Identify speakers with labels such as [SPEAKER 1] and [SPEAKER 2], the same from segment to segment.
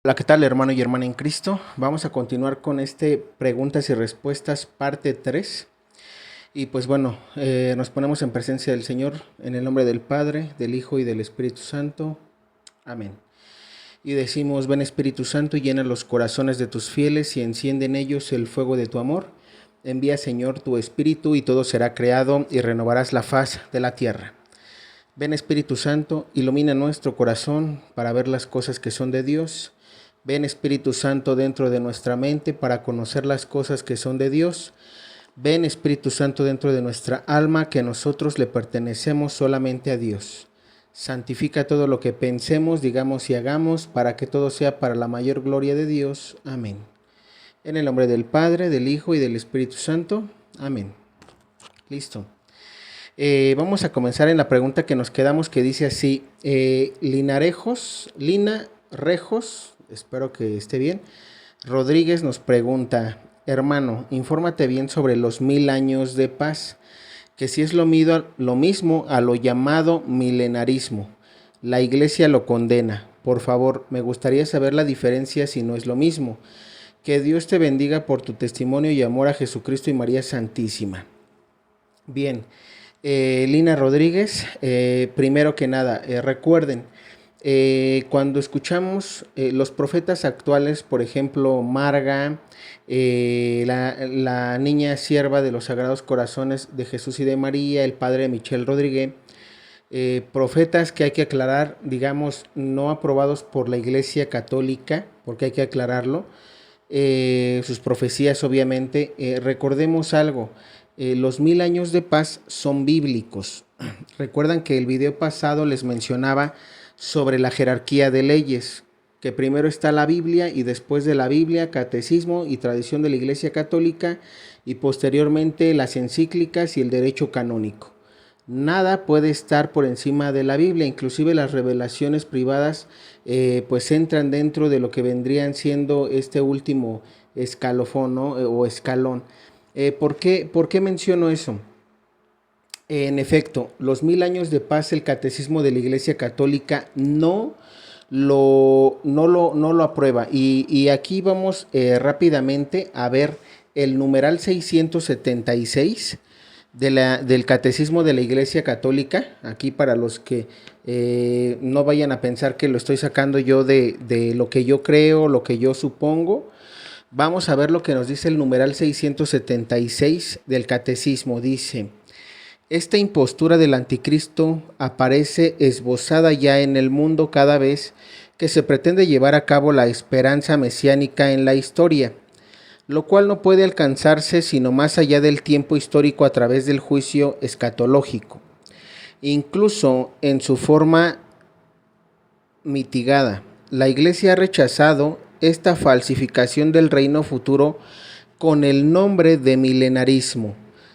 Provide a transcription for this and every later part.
[SPEAKER 1] Hola, ¿qué tal, hermano y hermana en Cristo? Vamos a continuar con preguntas y respuestas parte 3. Y pues bueno, nos ponemos en presencia del Señor en el nombre del Padre, del Hijo y del Espíritu Santo. Amén. Y decimos: ven Espíritu Santo, y llena los corazones de tus fieles y enciende en ellos el fuego de tu amor. Envía, Señor, tu Espíritu y todo será creado y renovarás la faz de la tierra. Ven Espíritu Santo, ilumina nuestro corazón para ver las cosas que son de Dios. Ven Espíritu Santo dentro de nuestra mente para conocer las cosas que son de Dios. Ven Espíritu Santo dentro de nuestra alma, que nosotros le pertenecemos solamente a Dios. Santifica todo lo que pensemos, digamos y hagamos, para que todo sea para la mayor gloria de Dios. Amén. En el nombre del Padre, del Hijo y del Espíritu Santo. Amén. Listo. Vamos a comenzar en la pregunta que nos quedamos, que dice así: Lina Rejos, espero que esté bien, Rodríguez nos pregunta: hermano, infórmate bien sobre los 1000 años de paz, que si es lo mismo a lo llamado milenarismo. La iglesia lo condena. Por favor, me gustaría saber la diferencia si no es lo mismo. Que Dios te bendiga por tu testimonio y amor a Jesucristo y María Santísima. Bien, Lina Rodríguez, primero que nada, recuerden, cuando escuchamos los profetas actuales, por ejemplo, Marga, la niña sierva de los Sagrados Corazones de Jesús y de María, el padre Michel Rodríguez, profetas que hay que aclarar, digamos, no aprobados por la Iglesia Católica, porque hay que aclararlo, sus profecías obviamente. Recordemos algo: los 1000 años de paz son bíblicos. Recuerdan que el video pasado les mencionaba sobre la jerarquía de leyes, que primero está la Biblia y después de la Biblia, catecismo y tradición de la Iglesia Católica, y posteriormente las encíclicas y el derecho canónico. Nada puede estar por encima de la Biblia, inclusive las revelaciones privadas pues entran dentro de lo que vendrían siendo este último escalofón, ¿no? O escalón. ¿Por qué menciono eso? En efecto, los 1000 años de paz, el catecismo de la Iglesia Católica no lo aprueba. Y aquí vamos rápidamente a ver el numeral 676 del Catecismo de la Iglesia Católica. Aquí, para los que no vayan a pensar que lo estoy sacando yo de lo que yo creo, lo que yo supongo. Vamos a ver lo que nos dice el numeral 676 del Catecismo. Dice: esta impostura del anticristo aparece esbozada ya en el mundo cada vez que se pretende llevar a cabo la esperanza mesiánica en la historia, lo cual no puede alcanzarse sino más allá del tiempo histórico, a través del juicio escatológico. Incluso en su forma mitigada, la Iglesia ha rechazado esta falsificación del reino futuro con el nombre de milenarismo,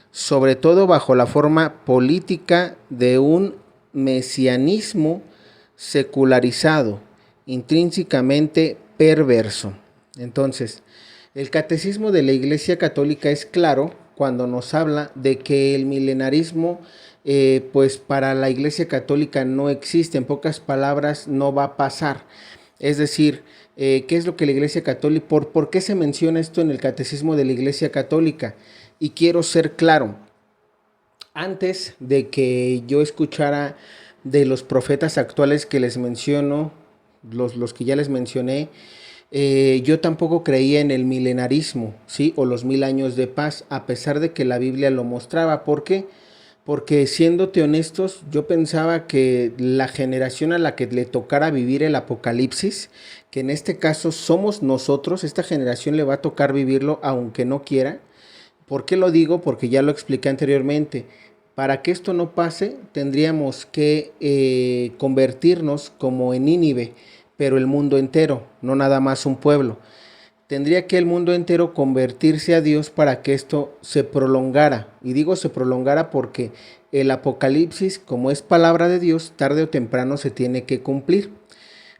[SPEAKER 1] sobre todo bajo la forma política de un mesianismo secularizado, intrínsecamente perverso. Entonces, el Catecismo de la Iglesia Católica es claro cuando nos habla de que el milenarismo pues para la Iglesia Católica no existe. En pocas palabras, no va a pasar. Es decir, ¿qué es lo que la Iglesia Católica, por qué se menciona esto en el Catecismo de la Iglesia Católica? Y quiero ser claro: antes de que yo escuchara de los profetas actuales que les menciono, los que ya les mencioné, yo tampoco creía en el milenarismo, ¿sí? O los 1000 años de paz, a pesar de que la Biblia lo mostraba. ¿Por qué? Porque, siéndote honestos, yo pensaba que la generación a la que le tocara vivir el apocalipsis, que en este caso somos nosotros, esta generación le va a tocar vivirlo aunque no quiera. ¿Por qué lo digo? Porque ya lo expliqué anteriormente. Para que esto no pase, tendríamos que convertirnos como en Nínive, pero el mundo entero, no nada más un pueblo. Tendría que el mundo entero convertirse a Dios para que esto se prolongara. Y digo se prolongara porque el Apocalipsis, como es palabra de Dios, tarde o temprano se tiene que cumplir.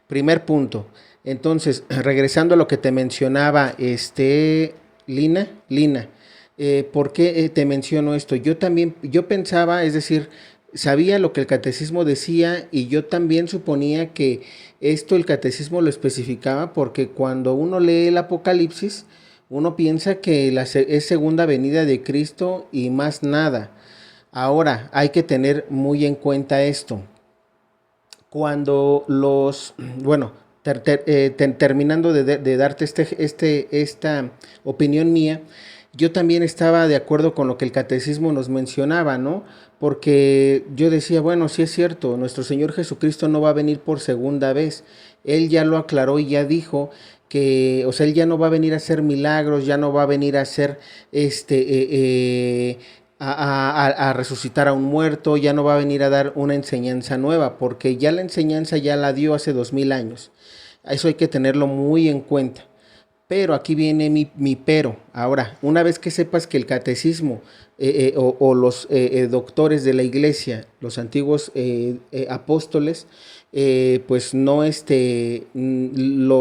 [SPEAKER 1] Primer punto. Entonces, regresando a lo que te mencionaba, Lina, ¿por qué te menciono esto? Yo pensaba, es decir, sabía lo que el catecismo decía y yo también suponía que esto el catecismo lo especificaba porque cuando uno lee el Apocalipsis, uno piensa que es segunda venida de Cristo y más nada. Ahora, hay que tener muy en cuenta esto. Cuando bueno, terminando de darte esta opinión mía, yo también estaba de acuerdo con lo que el catecismo nos mencionaba, ¿no? Porque yo decía, bueno, sí es cierto, nuestro Señor Jesucristo no va a venir por segunda vez. Él ya lo aclaró y ya dijo que, o sea, él ya no va a venir a hacer milagros, ya no va a venir a hacer a resucitar a un muerto, ya no va a venir a dar una enseñanza nueva, porque ya la enseñanza ya la dio hace 2000 años. Eso hay que tenerlo muy en cuenta. Pero aquí viene mi pero. Ahora, una vez que sepas que el catecismo o los doctores de la iglesia, los antiguos apóstoles, pues no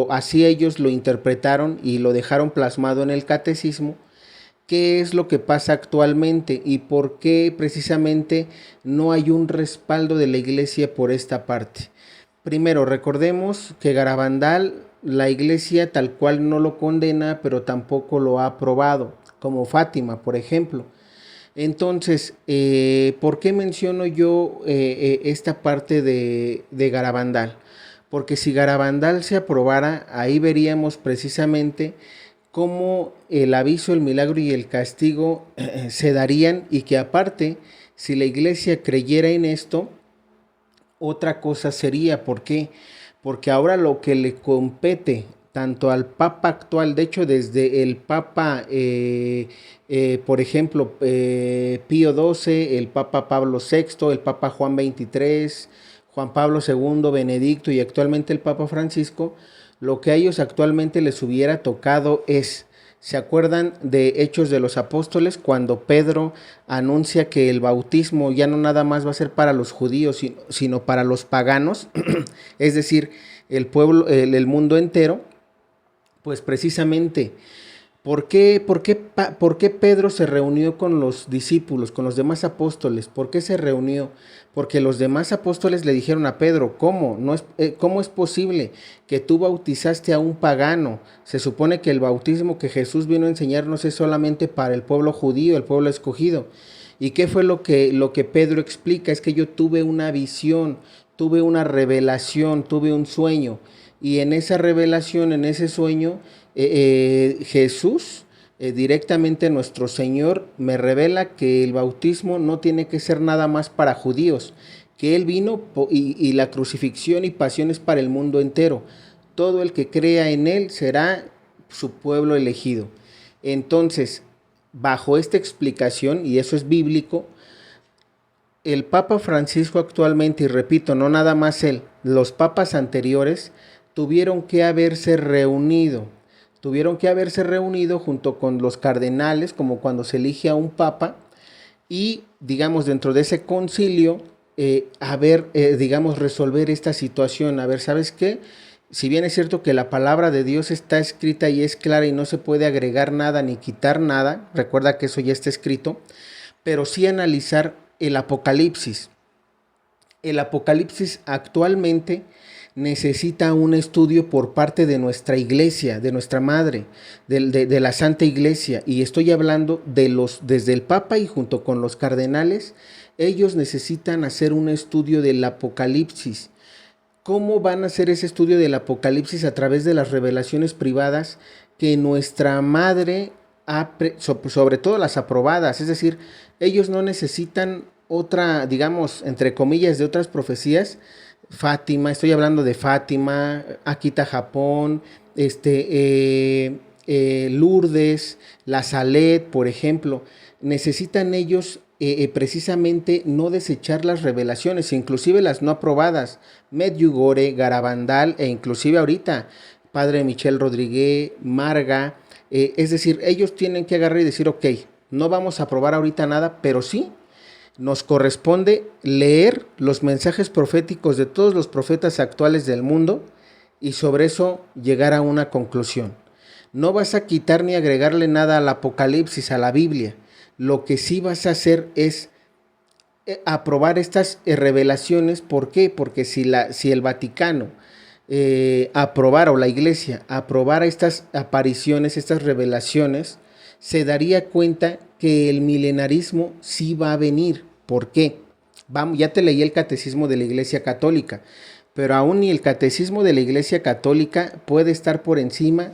[SPEAKER 1] así ellos lo interpretaron y lo dejaron plasmado en el catecismo, qué es lo que pasa actualmente y por qué precisamente no hay un respaldo de la iglesia por esta parte. Primero, recordemos que Garabandal, la iglesia tal cual no lo condena, pero tampoco lo ha aprobado, como Fátima, por ejemplo. Entonces, ¿por qué menciono yo esta parte de Garabandal? Porque si Garabandal se aprobara, ahí veríamos precisamente cómo el aviso, el milagro y el castigo se darían y que aparte, si la iglesia creyera en esto, otra cosa sería. ¿Por qué? Porque ahora lo que le compete tanto al Papa actual, de hecho desde el Papa, por ejemplo, Pío XII, el Papa Pablo VI, el Papa Juan XXIII, Juan Pablo II, Benedicto y actualmente el Papa Francisco, lo que a ellos actualmente les hubiera tocado es, ¿se acuerdan de Hechos de los Apóstoles cuando Pedro anuncia que el bautismo ya no nada más va a ser para los judíos, sino para los paganos? Es decir, el pueblo, el mundo entero. Pues precisamente, ¿por qué Pedro se reunió con los discípulos, con los demás apóstoles? ¿Por qué se reunió? Porque los demás apóstoles le dijeron a Pedro, ¿cómo? ¿Cómo es posible que tú bautizaste a un pagano? Se supone que el bautismo que Jesús vino a enseñarnos es solamente para el pueblo judío, el pueblo escogido. ¿Y qué fue lo que Pedro explica? Es que yo tuve una visión, tuve una revelación, tuve un sueño. Y en esa revelación, en ese sueño, Jesús, directamente nuestro Señor, me revela que el bautismo no tiene que ser nada más para judíos, que Él vino y la crucifixión y pasión es para el mundo entero. Todo el que crea en Él será su pueblo elegido. Entonces, bajo esta explicación, y eso es bíblico, el Papa Francisco actualmente, y repito, no nada más él, los papas anteriores tuvieron que haberse reunido junto con los cardenales, como cuando se elige a un papa, y digamos dentro de ese concilio, digamos, resolver esta situación. A ver, ¿sabes qué? Si bien es cierto que la palabra de Dios está escrita y es clara y no se puede agregar nada ni quitar nada, recuerda que eso ya está escrito, pero sí analizar el Apocalipsis. El Apocalipsis actualmente necesita un estudio por parte de nuestra iglesia, de nuestra madre, de la Santa Iglesia, y estoy hablando desde el Papa y junto con los cardenales, ellos necesitan hacer un estudio del Apocalipsis. ¿Cómo van a hacer ese estudio del Apocalipsis? A través de las revelaciones privadas que nuestra madre sobre todo las aprobadas, es decir, ellos no necesitan otra, digamos, entre comillas, de otras profecías. Fátima, estoy hablando de Fátima, Akita, Japón, Lourdes, La Salet, por ejemplo. Necesitan ellos precisamente no desechar las revelaciones, inclusive las no aprobadas, Medjugorje, Garabandal e inclusive ahorita Padre Michel Rodríguez, Marga, es decir, ellos tienen que agarrar y decir, ok, no vamos a aprobar ahorita nada, pero sí nos corresponde leer los mensajes proféticos de todos los profetas actuales del mundo y sobre eso llegar a una conclusión. No vas a quitar ni agregarle nada al Apocalipsis, a la Biblia. Lo que sí vas a hacer es aprobar estas revelaciones. ¿Por qué? Porque si el Vaticano aprobara, o la Iglesia aprobara estas apariciones, estas revelaciones, se daría cuenta que el milenarismo sí va a venir. ¿Por qué? Vamos, ya te leí el catecismo de la Iglesia Católica, pero aún ni el catecismo de la Iglesia Católica puede estar por encima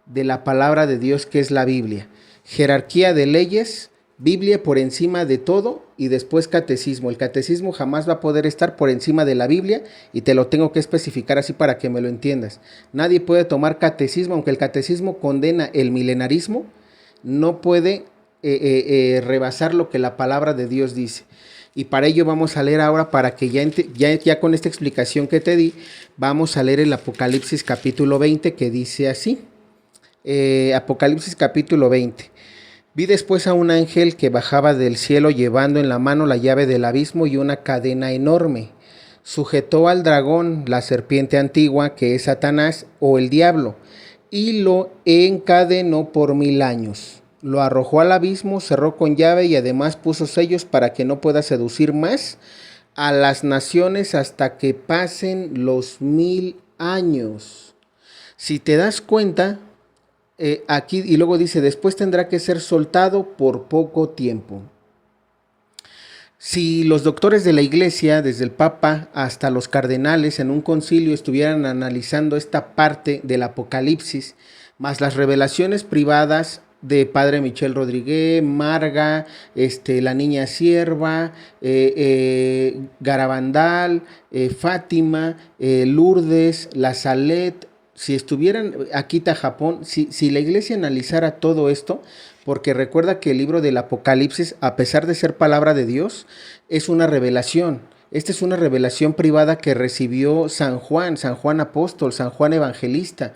[SPEAKER 1] de la palabra de Dios, que es la Biblia. Jerarquía de leyes, Biblia por encima de todo, y después catecismo. El catecismo jamás va a poder estar por encima de la Biblia, y te lo tengo que especificar así para que me lo entiendas. Nadie puede tomar catecismo, aunque el catecismo condena el milenarismo, no puede rebasar lo que la palabra de Dios dice. Y para ello vamos a leer ahora, para que ya con esta explicación que te di, vamos a leer el Apocalipsis capítulo 20, que dice así. Apocalipsis capítulo 20. Vi después a un ángel que bajaba del cielo llevando en la mano la llave del abismo y una cadena enorme. Sujetó al dragón, la serpiente antigua, que es Satanás o el diablo, y lo encadenó por 1000 años. Lo arrojó al abismo, cerró con llave y además puso sellos para que no pueda seducir más a las naciones hasta que pasen los 1000 años. Si te das cuenta, aquí, y luego dice, después tendrá que ser soltado por poco tiempo. Si los doctores de la Iglesia, desde el Papa hasta los cardenales, en un concilio estuvieran analizando esta parte del Apocalipsis, más las revelaciones privadas de Padre Michel Rodríguez, Marga, la Niña Sierva, Garabandal, Fátima, Lourdes, La Salette, si estuvieran Akita, Japón, si la Iglesia analizara todo esto, porque recuerda que el libro del Apocalipsis, a pesar de ser palabra de Dios, es una revelación. Esta es una revelación privada que recibió San Juan Apóstol, San Juan Evangelista.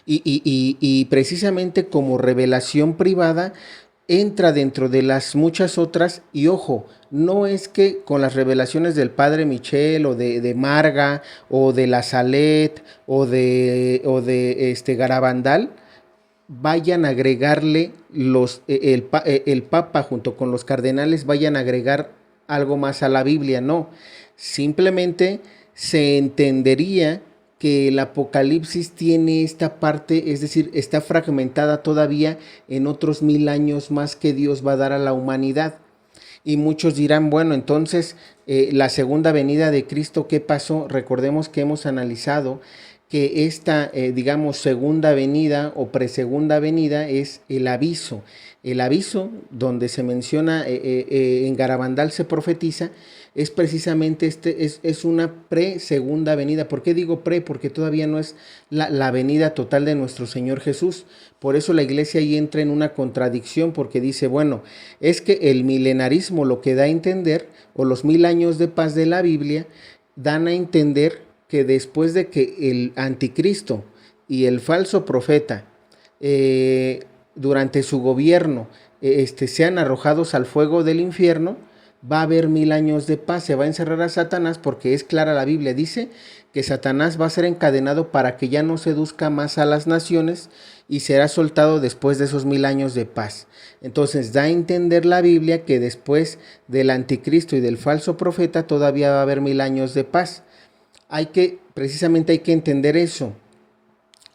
[SPEAKER 1] Y precisamente como revelación privada entra dentro de las muchas otras. Y ojo, no es que con las revelaciones del Padre Michel o de Marga o de La Salette o de Garabandal vayan a agregarle el Papa junto con los cardenales vayan a agregar algo más a la Biblia. No, simplemente se entendería que el Apocalipsis tiene esta parte, es decir, está fragmentada todavía en otros 1000 años más que Dios va a dar a la humanidad. Y muchos dirán, bueno, entonces la segunda venida de Cristo, ¿qué pasó? Recordemos que hemos analizado que esta, digamos, segunda venida o presegunda venida es el aviso. El aviso donde se menciona, en Garabandal se profetiza, es precisamente es una pre-segunda venida. ¿Por qué digo pre? Porque todavía no es la venida total de nuestro Señor Jesús. Por eso la Iglesia ahí entra en una contradicción, porque dice, bueno, es que el milenarismo lo que da a entender, o los 1000 años de paz de la Biblia, dan a entender que después de que el anticristo y el falso profeta durante su gobierno sean arrojados al fuego del infierno, va a haber 1000 años de paz. Se va a encerrar a Satanás, porque es clara la Biblia, dice que Satanás va a ser encadenado para que ya no seduzca más a las naciones y será soltado después de esos 1000 años de paz. Entonces da a entender la Biblia que después del anticristo y del falso profeta todavía va a haber 1000 años de paz. Precisamente hay que entender eso.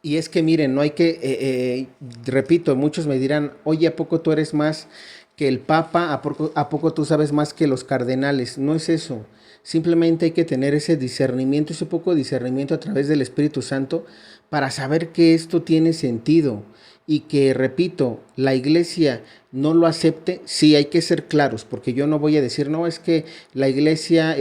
[SPEAKER 1] Y es que miren, no hay que, repito, muchos me dirán, oye, ¿a poco tú eres más que el Papa? ¿A poco tú sabes más que los cardenales? No es eso. Simplemente hay que tener ese discernimiento, ese poco discernimiento a través del Espíritu Santo para saber que esto tiene sentido. Y que, repito, la Iglesia no lo acepte. Sí, hay que ser claros, porque yo no voy a decir, no, es que la Iglesia,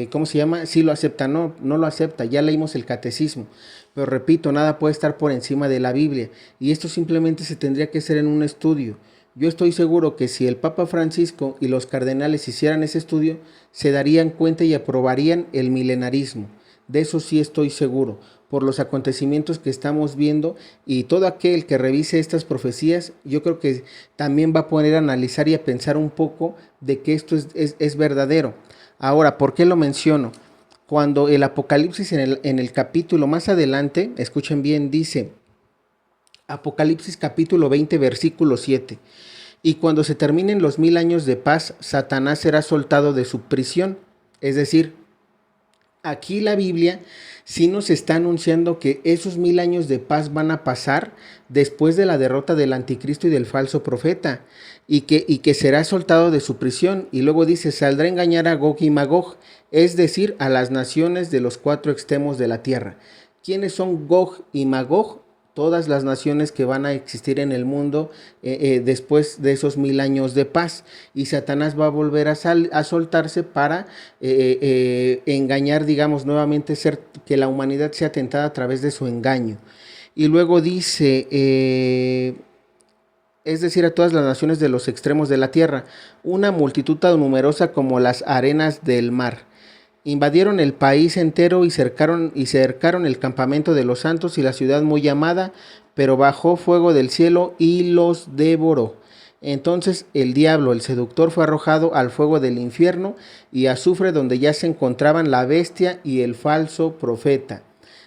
[SPEAKER 1] ¿cómo se llama? Sí lo acepta. No, no lo acepta, ya leímos el catecismo. Pero repito, nada puede estar por encima de la Biblia, y esto simplemente se tendría que hacer en un estudio. Yo estoy seguro que si el Papa Francisco y los cardenales hicieran ese estudio, se darían cuenta y aprobarían el milenarismo. De eso sí estoy seguro, por los acontecimientos que estamos viendo, y todo aquel que revise estas profecías, yo creo que también va a poder analizar y a pensar un poco de que esto es verdadero. Ahora, ¿por qué lo menciono? Cuando el Apocalipsis en el capítulo más adelante, escuchen bien, dice Apocalipsis capítulo 20, versículo 7. Y cuando se terminen los 1000 años de paz, Satanás será soltado de su prisión. Es decir, aquí la Biblia sí nos está anunciando que esos 1000 años de paz van a pasar después de la derrota del anticristo y del falso profeta, y que será soltado de su prisión. Y luego dice, saldrá a engañar a Gog y Magog, es decir, a las naciones de los 4 extremos de la tierra. ¿Quiénes son Gog y Magog? Todas las naciones que van a existir en el mundo después de esos 1000 años de paz. Y Satanás va a volver a soltarse para engañar, digamos, nuevamente, que la humanidad sea tentada a través de su engaño. Y luego dice, es decir, a todas las naciones de los extremos de la tierra, una multitud tan numerosa como las arenas del mar. Invadieron el país entero y cercaron el campamento de los santos y la ciudad muy amada, pero bajó fuego del cielo y los devoró. Entonces el diablo, el seductor, fue arrojado al fuego del infierno y azufre, donde ya se encontraban la bestia y el falso profeta.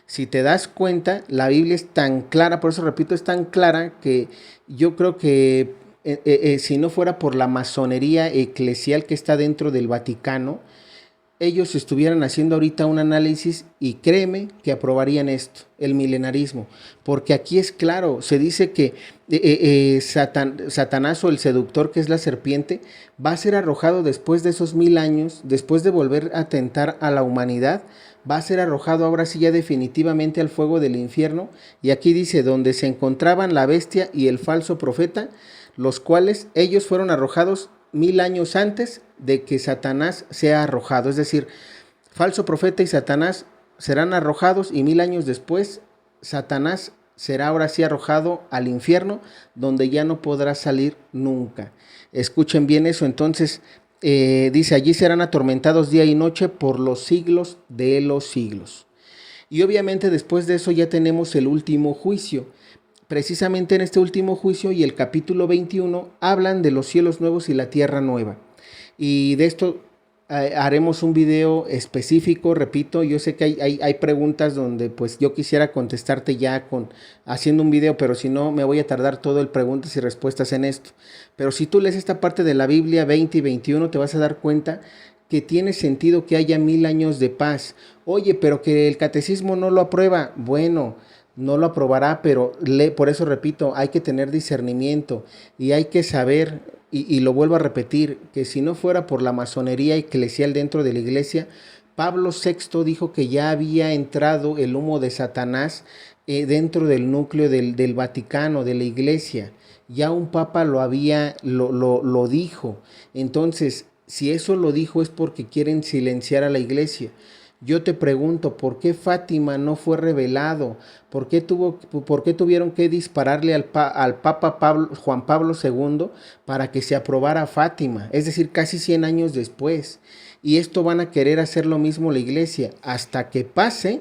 [SPEAKER 1] Si te das cuenta, la Biblia es tan clara, por eso repito, es tan clara que yo creo que si no fuera por la masonería eclesial que está dentro del Vaticano, ellos estuvieran haciendo ahorita un análisis y créeme que aprobarían esto, el milenarismo, porque aquí es claro, se dice que Satanás, o el seductor, que es la serpiente, va a ser arrojado después de esos 1000 años, después de volver a tentar a la humanidad, va a ser arrojado ahora sí ya definitivamente al fuego del infierno. Y aquí dice, donde se encontraban la bestia y el falso profeta, los cuales ellos fueron arrojados 1000 años antes de que Satanás sea arrojado. Es decir, falso profeta y Satanás serán arrojados, y 1000 años después Satanás será ahora sí arrojado al infierno, donde ya no podrá salir nunca. Escuchen bien eso. Entonces dice, allí serán atormentados día y noche por los siglos de los siglos. Y obviamente después de eso ya tenemos el último juicio. Precisamente en este último juicio y el capítulo 21 hablan de los cielos nuevos y la tierra nueva. Y de esto haremos un video específico. Repito, yo sé que hay preguntas donde pues yo quisiera contestarte ya haciendo un video, pero si no me voy a tardar todo el preguntas y respuestas en esto. Pero si tú lees esta parte de la Biblia 20 y 21, te vas a dar cuenta que tiene sentido que haya 1000 años de paz. Oye, pero que el catecismo no lo aprueba. Bueno, no lo aprobará, pero por eso repito, hay que tener discernimiento y hay que saber, y lo vuelvo a repetir, que si no fuera por la masonería eclesial dentro de la iglesia, Pablo VI dijo que ya había entrado el humo de Satanás dentro del núcleo del Vaticano, de la iglesia. Ya un papa lo dijo. Entonces, si eso lo dijo, es porque quieren silenciar a la iglesia. Yo te pregunto, ¿por qué Fátima no fue revelado? ¿Por qué tuvieron que dispararle al Papa Juan Pablo II para que se aprobara Fátima? Es decir, casi 100 años después. Y esto van a querer hacer lo mismo la iglesia. Hasta que pase,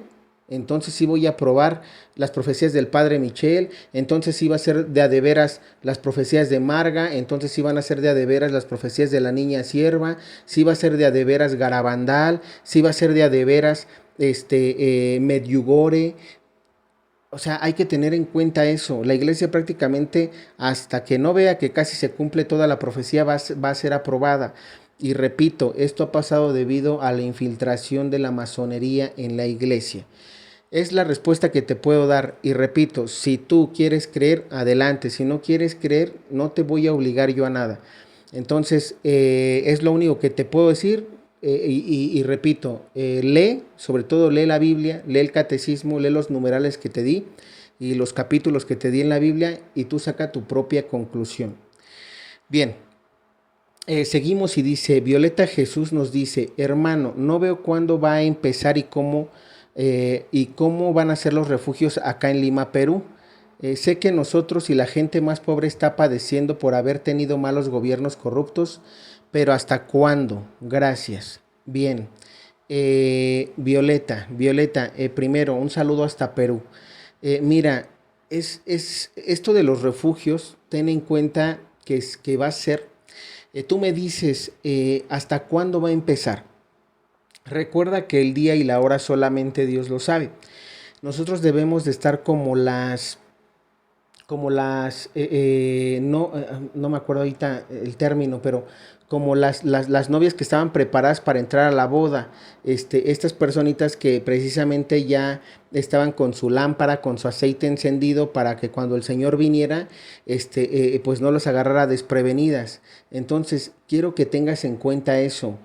[SPEAKER 1] entonces sí voy a aprobar las profecías del Padre Michel, entonces sí va a ser de a de veras las profecías de Marga, entonces sí van a ser de a de veras las profecías de la niña sierva, sí va a ser de a de veras Garabandal, sí va a ser de a de veras Medjugorje. O sea, hay que tener en cuenta eso. La iglesia prácticamente, hasta que no vea que casi se cumple toda la profecía, va a ser aprobada. Y repito, esto ha pasado debido a la infiltración de la masonería en la iglesia. Es la respuesta que te puedo dar. Y repito, si tú quieres creer, adelante. Si no quieres creer, no te voy a obligar yo a nada. Entonces, es lo único que te puedo decir. Y repito, lee, sobre todo lee la Biblia, lee el catecismo, lee los numerales que te di y los capítulos que te di en la Biblia, y tú saca tu propia conclusión. Bien, seguimos y dice, Violeta Jesús nos dice, hermano, no veo cuándo va a empezar y cómo van a ser los refugios acá en Lima, Perú. Sé que nosotros y la gente más pobre está padeciendo por haber tenido malos gobiernos corruptos, pero ¿hasta cuándo? Gracias. Bien. Violeta, primero, un saludo hasta Perú. Mira, es esto de los refugios, ten en cuenta que va a ser, tú me dices, ¿hasta cuándo va a empezar? Recuerda que el día y la hora solamente Dios lo sabe. Nosotros debemos de estar como como no me acuerdo ahorita el término, pero como las novias que estaban preparadas para entrar a la boda, estas personitas que precisamente ya estaban con su lámpara, con su aceite encendido para que cuando el Señor viniera, pues no los agarrara desprevenidas. Entonces, quiero que tengas en cuenta eso.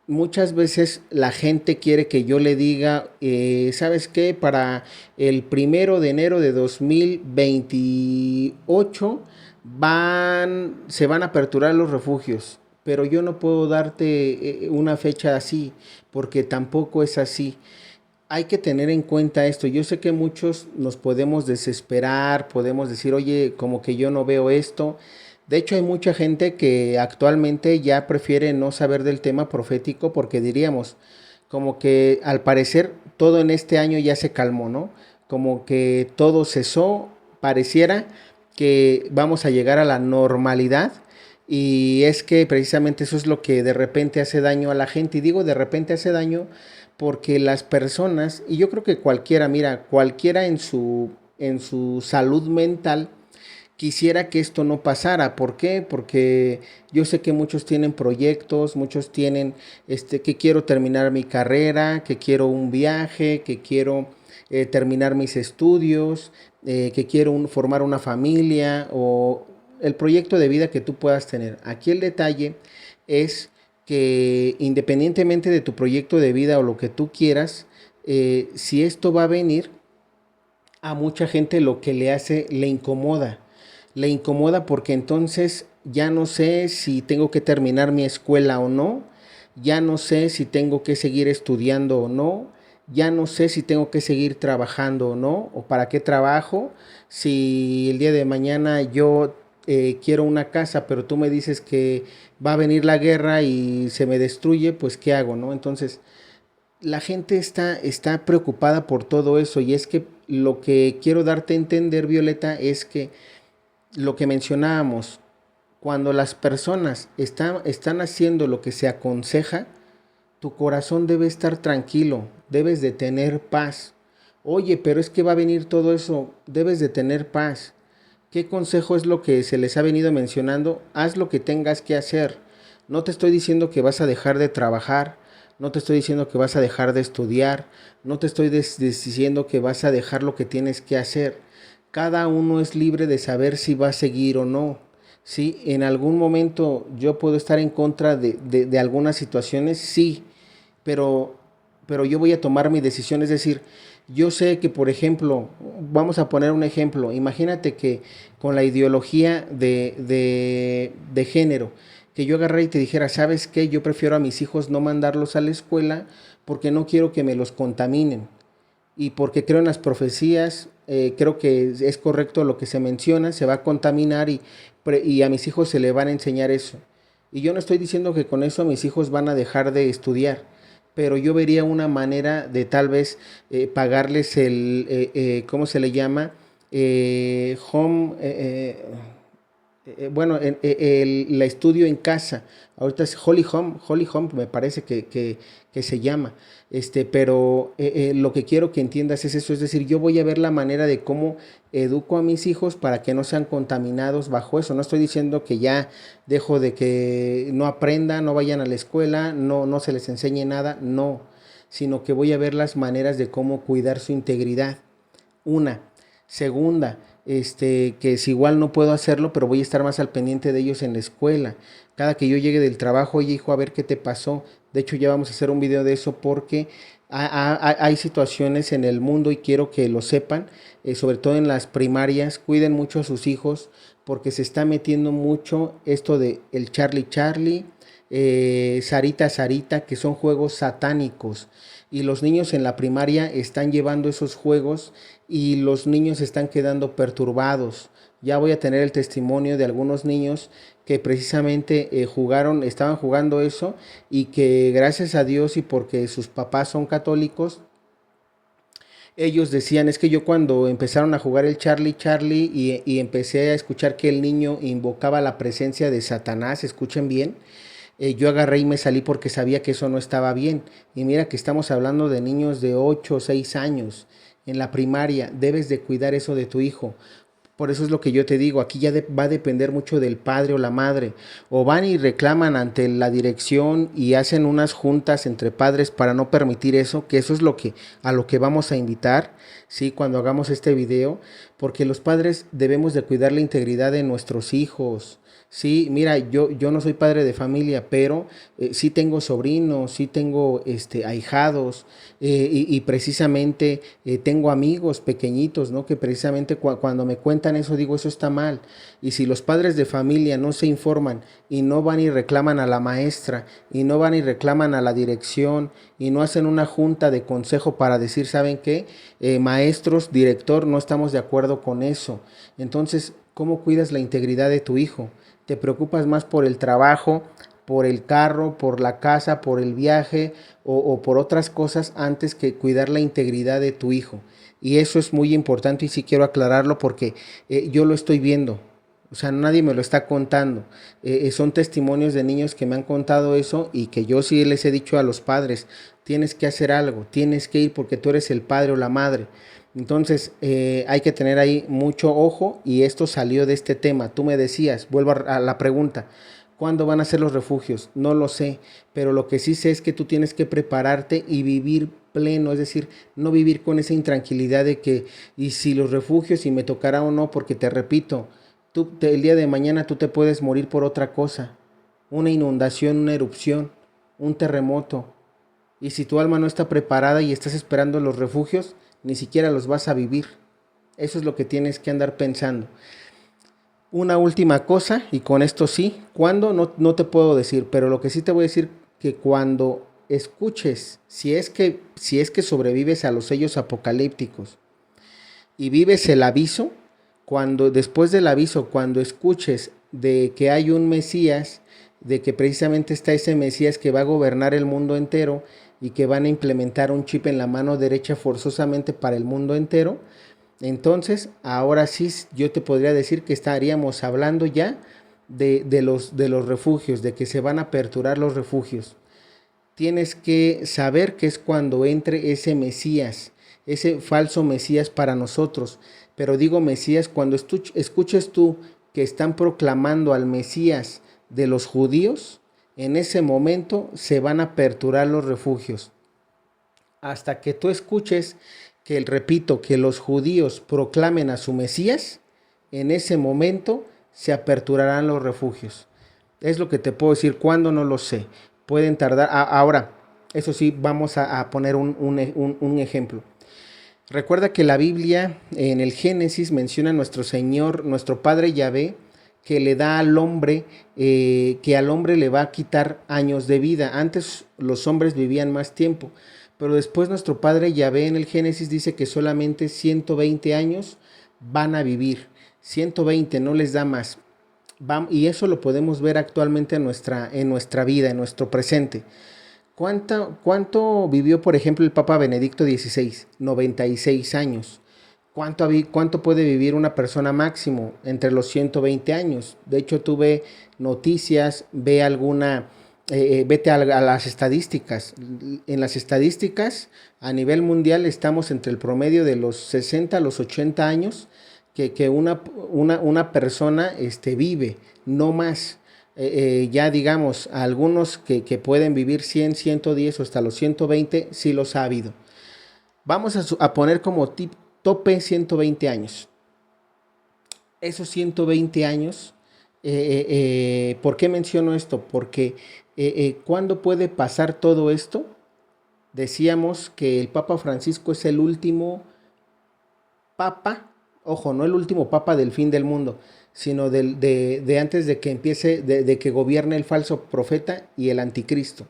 [SPEAKER 1] Muchas veces la gente quiere que yo le diga, ¿sabes qué? Para el 1 de enero de 2028 se van a aperturar los refugios, pero yo no puedo darte una fecha así, porque tampoco es así. Hay que tener en cuenta esto. Yo sé que muchos nos podemos desesperar, podemos decir, oye, como que yo no veo esto. De hecho, hay mucha gente que actualmente ya prefiere no saber del tema profético porque diríamos, como que al parecer todo en este año ya se calmó, ¿no? Como que todo cesó, pareciera que vamos a llegar a la normalidad y es que precisamente eso es lo que de repente hace daño a la gente. Y digo de repente hace daño porque las personas, y yo creo que cualquiera, mira, cualquiera en su salud mental, quisiera que esto no pasara. ¿Por qué? Porque yo sé que muchos tienen proyectos, muchos tienen, que quiero terminar mi carrera, que quiero un viaje, que quiero terminar mis estudios, que quiero formar una familia o el proyecto de vida que tú puedas tener. Aquí el detalle es que independientemente de tu proyecto de vida o lo que tú quieras, si esto va a venir, a mucha gente lo que le hace, le incomoda. Le incomoda porque entonces ya no sé si tengo que terminar mi escuela o no, ya no sé si tengo que seguir estudiando o no, ya no sé si tengo que seguir trabajando o no, o para qué trabajo, si el día de mañana yo quiero una casa, pero tú me dices que va a venir la guerra y se me destruye, pues ¿qué hago, no? Entonces, la gente está preocupada por todo eso y es que lo que quiero darte a entender, Violeta, es que lo que mencionábamos, cuando las personas están haciendo lo que se aconseja, tu corazón debe estar tranquilo, debes de tener paz. Oye, pero es que va a venir todo eso, debes de tener paz. ¿Qué consejo es lo que se les ha venido mencionando? Haz lo que tengas que hacer. No te estoy diciendo que vas a dejar de trabajar, no te estoy diciendo que vas a dejar de estudiar, no te estoy diciendo que vas a dejar lo que tienes que hacer. Cada uno es libre de saber si va a seguir o no. Sí, en algún momento yo puedo estar en contra de algunas situaciones, sí, pero, pero yo voy a tomar mi decisión. Es decir, yo sé que, por ejemplo, vamos a poner un ejemplo, imagínate que con la ideología de género, que yo agarré y te dijera, ¿sabes qué? Yo prefiero a mis hijos no mandarlos a la escuela porque no quiero que me los contaminen y porque creo en las profecías, creo que es correcto lo que se menciona, se va a contaminar y a mis hijos se le van a enseñar eso. Y yo no estoy diciendo que con eso mis hijos van a dejar de estudiar, pero yo vería una manera de tal vez pagarles ¿cómo se le llama? Home, bueno, la estudio en casa. Ahorita es Holy Home me parece que se llama. Pero lo que quiero que entiendas es eso, es decir, yo voy a ver la manera de cómo educo a mis hijos para que no sean contaminados bajo eso. No estoy diciendo que ya dejo de que no aprendan, no vayan a la escuela, no se les enseñe nada, no, sino que voy a ver las maneras de cómo cuidar su integridad. Una. Segunda, que si igual no puedo hacerlo, pero voy a estar más al pendiente de ellos en la escuela. Cada que yo llegue del trabajo, oye hijo, a ver qué te pasó. De hecho, ya vamos a hacer un video de eso porque hay situaciones en el mundo y quiero que lo sepan, sobre todo en las primarias, cuiden mucho a sus hijos porque se está metiendo mucho esto de el Charlie Charlie, Sarita Sarita, que son juegos satánicos y los niños en la primaria están llevando esos juegos y los niños están quedando perturbados. Ya voy a tener el testimonio de algunos niños que precisamente estaban jugando eso y que gracias a Dios y porque sus papás son católicos, ellos decían, es que yo cuando empezaron a jugar el Charlie Charlie y empecé a escuchar que el niño invocaba la presencia de Satanás, escuchen bien, yo agarré y me salí porque sabía que eso no estaba bien. Y mira que estamos hablando de niños de 8 o 6 años en la primaria. Debes de cuidar eso de tu hijo. Por eso es lo que yo te digo, aquí ya va a depender mucho del padre o la madre. O van y reclaman ante la dirección y hacen unas juntas entre padres para no permitir eso, que eso es a lo que vamos a invitar, sí, cuando hagamos este video, porque los padres debemos de cuidar la integridad de nuestros hijos. Sí, mira, yo no soy padre de familia, pero sí tengo sobrinos, sí tengo ahijados, y precisamente tengo amigos pequeñitos, ¿no? Que precisamente cuando me cuentan eso digo, eso está mal. Y si los padres de familia no se informan y no van y reclaman a la maestra y no van y reclaman a la dirección y no hacen una junta de consejo para decir, ¿saben qué? Maestros, director, no estamos de acuerdo con eso. Entonces, ¿cómo cuidas la integridad de tu hijo? Te preocupas más por el trabajo, por el carro, por la casa, por el viaje o por otras cosas antes que cuidar la integridad de tu hijo. Y eso es muy importante y sí quiero aclararlo porque yo lo estoy viendo. O sea, nadie me lo está contando. Son testimonios de niños que me han contado eso y que yo sí les he dicho a los padres, tienes que hacer algo, tienes que ir porque tú eres el padre o la madre. Entonces hay que tener ahí mucho ojo y esto salió de este tema. Tú me decías, vuelvo a la pregunta, ¿cuándo van a ser los refugios? No lo sé, pero lo que sí sé es que tú tienes que prepararte y vivir pleno, es decir, no vivir con esa intranquilidad de que, y si los refugios, y me tocará o no, porque te repito, el día de mañana tú te puedes morir por otra cosa, una inundación, una erupción, un terremoto, y si tu alma no está preparada y estás esperando los refugios, ni siquiera los vas a vivir. Eso es lo que tienes que andar pensando. Una última cosa, y con esto sí, ¿cuándo? No te puedo decir, pero lo que sí te voy a decir que cuando escuches, si es que sobrevives a los sellos apocalípticos y vives el aviso, cuando después del aviso, cuando escuches de que hay un Mesías, de que precisamente está ese Mesías que va a gobernar el mundo entero y que van a implementar un chip en la mano derecha forzosamente para el mundo entero, entonces ahora sí yo te podría decir que estaríamos hablando ya de los refugios, de que se van a aperturar los refugios. Tienes que saber que es cuando entre ese Mesías, ese falso Mesías para nosotros. Pero digo Mesías, cuando escuches tú que están proclamando al Mesías de los judíos, en ese momento se van a aperturar los refugios. Hasta que tú escuches que, repito, que los judíos proclamen a su Mesías, en ese momento se aperturarán los refugios. Es lo que te puedo decir, cuándo no lo sé. Pueden tardar. Ahora, eso sí, vamos a poner un ejemplo. Recuerda que la Biblia en el Génesis menciona a nuestro Señor, nuestro Padre Yahvé, que le da al hombre, que al hombre le va a quitar años de vida. Antes los hombres vivían más tiempo, pero después nuestro Padre Yahvé en el Génesis dice que solamente 120 años van a vivir. 120, no les da más. Y eso lo podemos ver actualmente en nuestra vida, en nuestro presente. ¿Cuánto vivió, por ejemplo, el Papa Benedicto XVI? 96 años. ¿Cuánto puede vivir una persona máximo? Entre los 120 años. De hecho, tú ve noticias, vete a las estadísticas. En las estadísticas, a nivel mundial, estamos entre el promedio de los 60 a los 80 años que una persona vive, no más. Ya digamos, algunos que pueden vivir 100, 110 o hasta los 120, sí los ha habido. Vamos a poner como tope 120 años. Esos 120 años, ¿por qué menciono esto? Porque ¿cuándo puede pasar todo esto? Decíamos que el Papa Francisco es el último papa, ojo, no el último papa del fin del mundo, sino de antes de que empiece, de que gobierne el falso profeta y el anticristo.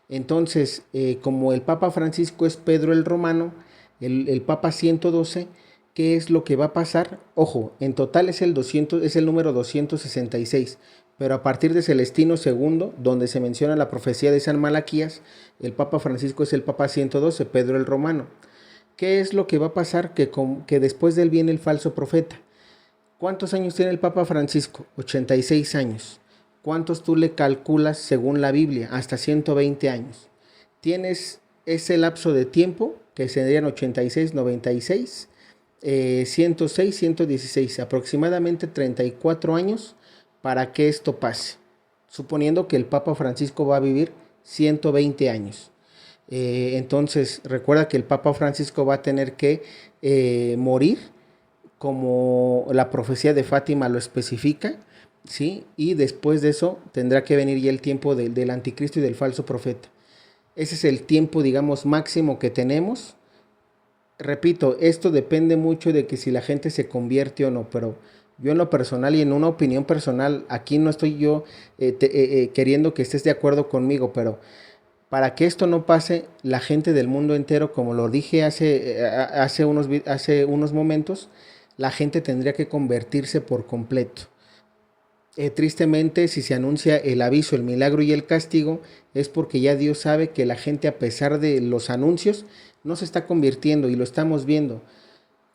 [SPEAKER 1] Entonces, como el Papa Francisco es Pedro el Romano, el Papa 112, ¿qué es lo que va a pasar? Ojo, en total es el número 266, pero a partir de Celestino II, donde se menciona la profecía de San Malaquías, el Papa Francisco es el Papa 112, Pedro el Romano. ¿Qué es lo que va a pasar? Que después de él viene el falso profeta. ¿Cuántos años tiene el Papa Francisco? 86 años. ¿Cuántos tú le calculas según la Biblia? Hasta 120 años. Tienes ese lapso de tiempo, que serían 86, 96, 106, 116, aproximadamente 34 años para que esto pase, suponiendo que el Papa Francisco va a vivir 120 años. Entonces, recuerda que el Papa Francisco va a tener que morir, como la profecía de Fátima lo especifica, ¿sí? Y después de eso tendrá que venir ya el tiempo del anticristo y del falso profeta. Ese es el tiempo, digamos, máximo que tenemos. Repito, esto depende mucho de que si la gente se convierte o no, pero yo en lo personal y en una opinión personal, aquí no estoy yo queriendo que estés de acuerdo conmigo, pero para que esto no pase, la gente del mundo entero, como lo dije hace unos momentos, la gente tendría que convertirse por completo. Tristemente, si se anuncia el aviso, el milagro y el castigo, es porque ya Dios sabe que la gente, a pesar de los anuncios, no se está convirtiendo y lo estamos viendo.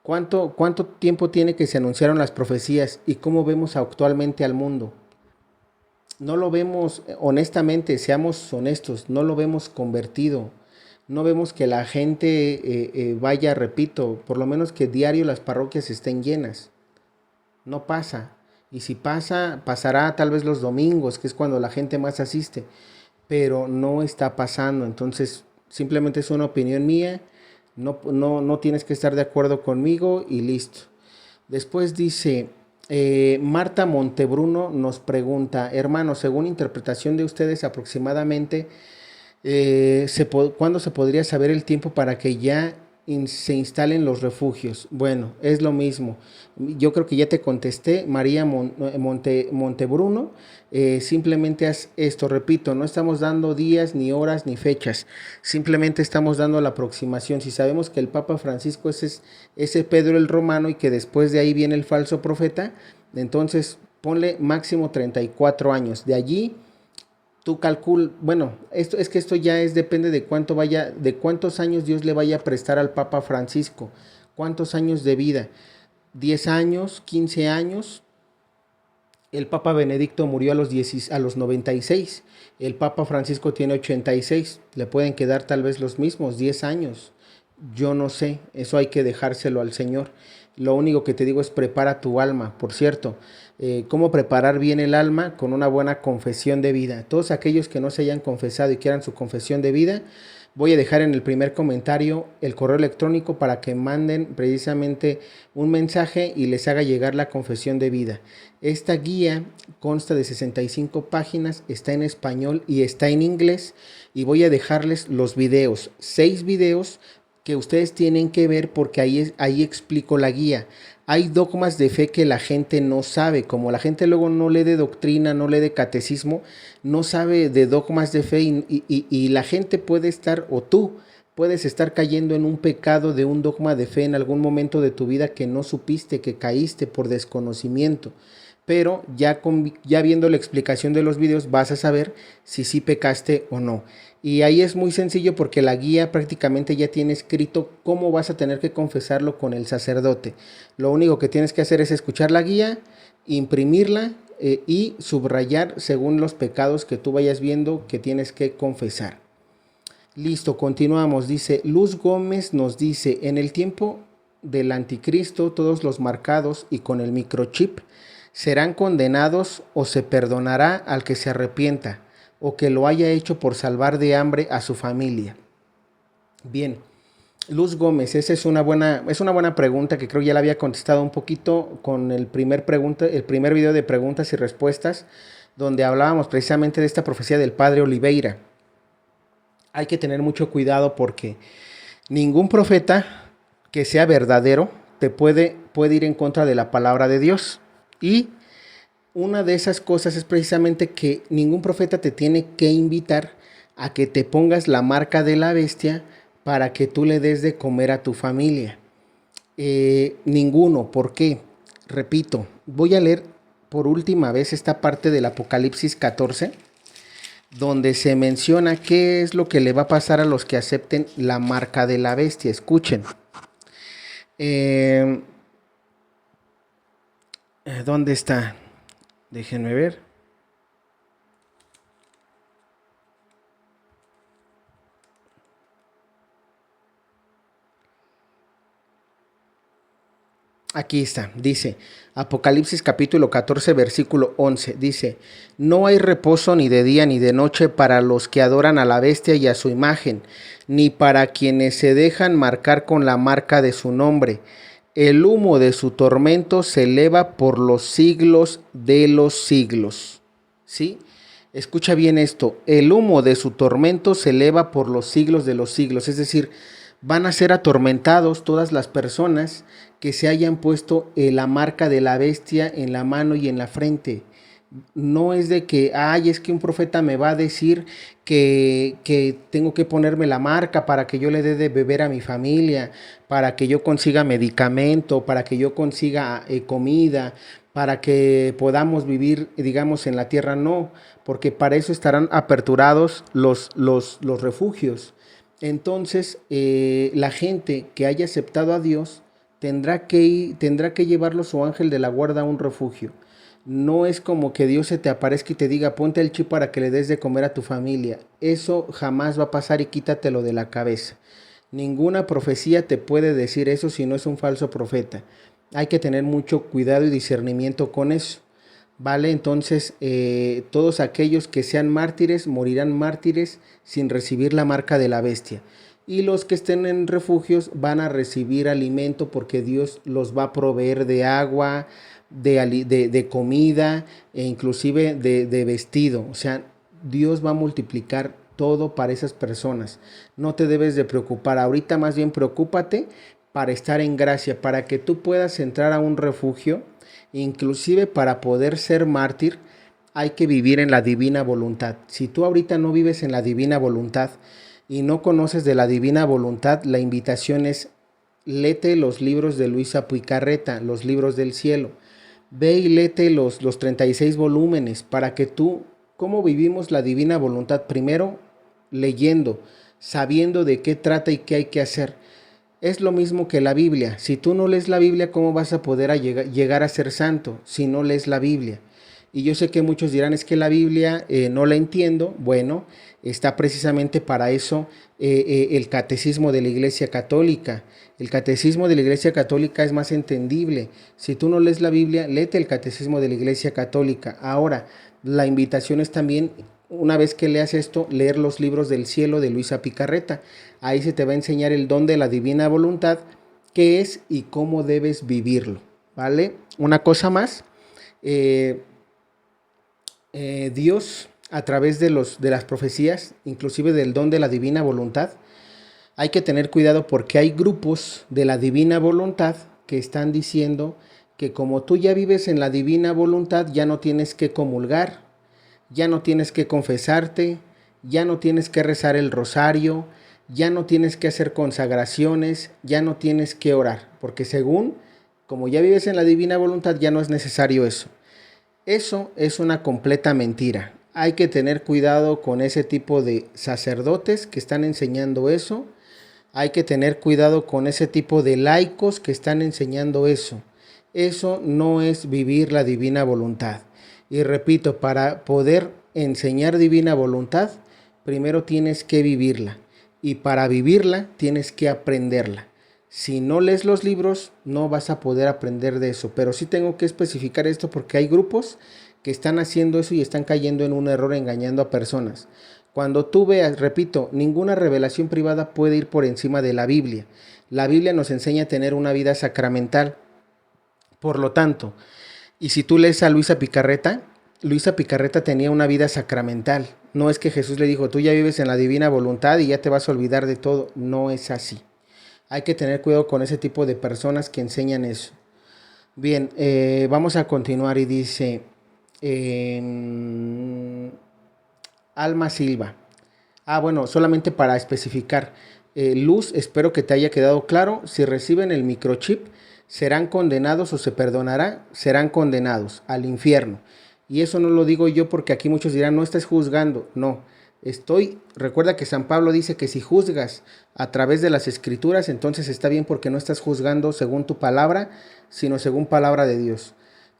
[SPEAKER 1] ¿Cuánto tiempo tiene que se anunciaron las profecías y cómo vemos actualmente al mundo? No lo vemos, honestamente, seamos honestos, no lo vemos convertido. No vemos que la gente vaya, repito, por lo menos que diario las parroquias estén llenas. No pasa. Y si pasa, pasará tal vez los domingos, que es cuando la gente más asiste, pero no está pasando. Entonces, simplemente es una opinión mía, no tienes que estar de acuerdo conmigo y listo. Después dice, Marta Montebruno nos pregunta, hermano, según interpretación de ustedes aproximadamente, ¿cuándo se podría saber el tiempo para que ya se instalen los refugios? Bueno, es lo mismo. Yo creo que ya te contesté, María Montebruno. Simplemente haz esto, repito, no estamos dando días, ni horas, ni fechas. Simplemente estamos dando la aproximación. Si sabemos que el Papa Francisco es ese Pedro el Romano y que después de ahí viene el falso profeta, entonces ponle máximo 34 años. De allí tú calcul, bueno, esto ya depende de de cuántos años Dios le vaya a prestar al Papa Francisco, cuántos años de vida, 10 años, 15 años. El Papa Benedicto murió a los 96, el Papa Francisco tiene 86, le pueden quedar tal vez los mismos 10 años. Yo no sé, eso hay que dejárselo al Señor. Lo único que te digo es prepara tu alma. Por cierto, ¿cómo preparar bien el alma? Con una buena confesión de vida. Todos aquellos que no se hayan confesado y quieran su confesión de vida, voy a dejar en el primer comentario el correo electrónico para que manden precisamente un mensaje y les haga llegar la confesión de vida. Esta guía consta de 65 páginas, está en español y está en inglés, y voy a dejarles los videos, 6 videos que ustedes tienen que ver, porque ahí explico la guía. Hay dogmas de fe que la gente no sabe, como la gente luego no lee de doctrina, no lee de catecismo, no sabe de dogmas de fe, y la gente puede estar, o tú puedes estar cayendo en un pecado de un dogma de fe en algún momento de tu vida que no supiste, que caíste por desconocimiento. Pero ya viendo la explicación de los videos vas a saber si sí pecaste o no. Y ahí es muy sencillo, porque la guía prácticamente ya tiene escrito cómo vas a tener que confesarlo con el sacerdote. Lo único que tienes que hacer es escuchar la guía, imprimirla y subrayar según los pecados que tú vayas viendo que tienes que confesar. Listo, continuamos. Dice Luz Gómez, nos dice, en el tiempo del anticristo todos los marcados y con el microchip serán condenados, o se perdonará al que se arrepienta o que lo haya hecho por salvar de hambre a su familia. Bien, Luz Gómez, esa es una buena pregunta, que creo ya la había contestado un poquito con el primer video de preguntas y respuestas, donde hablábamos precisamente de esta profecía del padre Oliveira. Hay que tener mucho cuidado, porque ningún profeta que sea verdadero te puede ir en contra de la palabra de Dios. Y una de esas cosas es precisamente que ningún profeta te tiene que invitar a que te pongas la marca de la bestia para que tú le des de comer a tu familia. Ninguno. ¿Por qué? Repito, voy a leer por última vez esta parte del Apocalipsis 14, donde se menciona qué es lo que le va a pasar a los que acepten la marca de la bestia. Escuchen. ¿Dónde está? Déjenme ver. Aquí está, dice Apocalipsis capítulo 14, versículo 11, dice, no hay reposo ni de día ni de noche para los que adoran a la bestia y a su imagen, ni para quienes se dejan marcar con la marca de su nombre. El humo de su tormento se eleva por los siglos de los siglos. ¿Sí? Escucha bien esto, el humo de su tormento se eleva por los siglos de los siglos, es decir, van a ser atormentados todas las personas que se hayan puesto la marca de la bestia en la mano y en la frente. No es de que, ay, es que un profeta me va a decir que tengo que ponerme la marca para que yo le dé de beber a mi familia, para que yo consiga medicamento, para que yo consiga comida, para que podamos vivir, digamos, en la tierra. No, porque para eso estarán aperturados los refugios. Entonces, la gente que haya aceptado a Dios tendrá que llevarlo su ángel de la guarda a un refugio. No es como que Dios se te aparezca y te diga, ponte el chip para que le des de comer a tu familia. Eso jamás va a pasar y quítatelo de la cabeza. Ninguna profecía te puede decir eso si no es un falso profeta. Hay que tener mucho cuidado y discernimiento con eso. ¿Vale? Entonces, todos aquellos que sean mártires morirán mártires sin recibir la marca de la bestia. Y los que estén en refugios van a recibir alimento porque Dios los va a proveer de agua, de comida e inclusive de vestido. O sea, Dios va a multiplicar todo para esas personas. No te debes de preocupar. Ahorita más bien preocúpate para estar en gracia, para que tú puedas entrar a un refugio. Inclusive para poder ser mártir hay que vivir en la divina voluntad. Si tú ahorita no vives en la divina voluntad y no conoces de la divina voluntad, la invitación es léete los libros de Luisa Puicarreta, los libros del cielo. Ve y léete los 36 volúmenes para que tú, ¿cómo vivimos la divina voluntad? Primero, leyendo, sabiendo de qué trata y qué hay que hacer. Es lo mismo que la Biblia. Si tú no lees la Biblia, ¿cómo vas a poder llegar a ser santo si no lees la Biblia? Y yo sé que muchos dirán, es que la Biblia no la entiendo. Bueno, está precisamente para eso el catecismo de la Iglesia Católica. El catecismo de la Iglesia Católica es más entendible. Si tú no lees la Biblia, léete el catecismo de la Iglesia Católica. Ahora, la invitación es también, una vez que leas esto, leer los libros del cielo de Luisa Picarreta. Ahí se te va a enseñar el don de la divina voluntad, qué es y cómo debes vivirlo, ¿vale? Una cosa más, Dios a través de las profecías, inclusive del don de la divina voluntad, hay que tener cuidado porque hay grupos de la divina voluntad que están diciendo que como tú ya vives en la divina voluntad, ya no tienes que comulgar, ya no tienes que confesarte, ya no tienes que rezar el rosario, ya no tienes que hacer consagraciones, ya no tienes que orar, porque según, como ya vives en la divina voluntad, ya no es necesario eso. Eso es una completa mentira. Hay que tener cuidado con ese tipo de sacerdotes que están enseñando eso. Hay que tener cuidado con ese tipo de laicos que están enseñando eso. Eso no es vivir la divina voluntad. Y repito, para poder enseñar divina voluntad, primero tienes que vivirla. Y para vivirla, tienes que aprenderla. Si no lees los libros, no vas a poder aprender de eso. Pero sí tengo que especificar esto porque hay grupos que están haciendo eso y están cayendo en un error engañando a personas. Cuando tú veas, repito, ninguna revelación privada puede ir por encima de la Biblia. La Biblia nos enseña a tener una vida sacramental. Por lo tanto, y si tú lees a Luisa Picarreta tenía una vida sacramental. No es que Jesús le dijo, tú ya vives en la divina voluntad y ya te vas a olvidar de todo. No es así. Hay que tener cuidado con ese tipo de personas que enseñan eso. Bien, vamos a continuar y dice Alma Silva. Bueno, solamente para especificar. Luz, espero que te haya quedado claro. Si reciben el microchip, serán condenados o se perdonará, serán condenados al infierno. Y eso no lo digo yo porque aquí muchos dirán, no estás juzgando. No, recuerda que San Pablo dice que si juzgas a través de las escrituras, entonces está bien porque no estás juzgando según tu palabra, sino según palabra de Dios.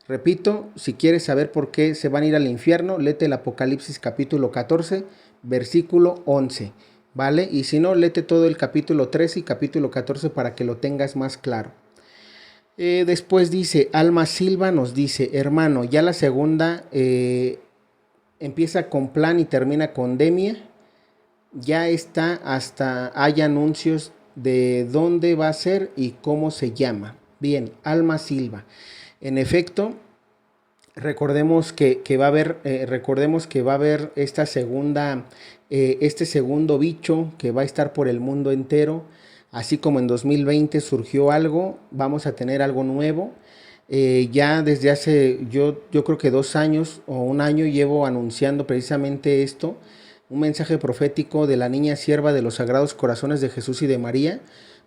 [SPEAKER 1] Repito, si quieres saber por qué se van a ir al infierno, léete el Apocalipsis capítulo 14, versículo 11, ¿vale? Y si no, léete todo el capítulo 13 y capítulo 14 para que lo tengas más claro. Después dice, Alma Silva nos dice, hermano, ya la segunda empieza con plan y termina con Demia. Ya está, hasta hay anuncios de dónde va a ser y cómo se llama. Bien, Alma Silva. En efecto, recordemos que va a haber esta segunda, este segundo bicho que va a estar por el mundo entero. Así como en 2020 surgió algo, vamos a tener algo nuevo. Ya desde hace, yo creo que 2 años o un año llevo anunciando precisamente esto, un mensaje profético de la niña sierva de los Sagrados Corazones de Jesús y de María,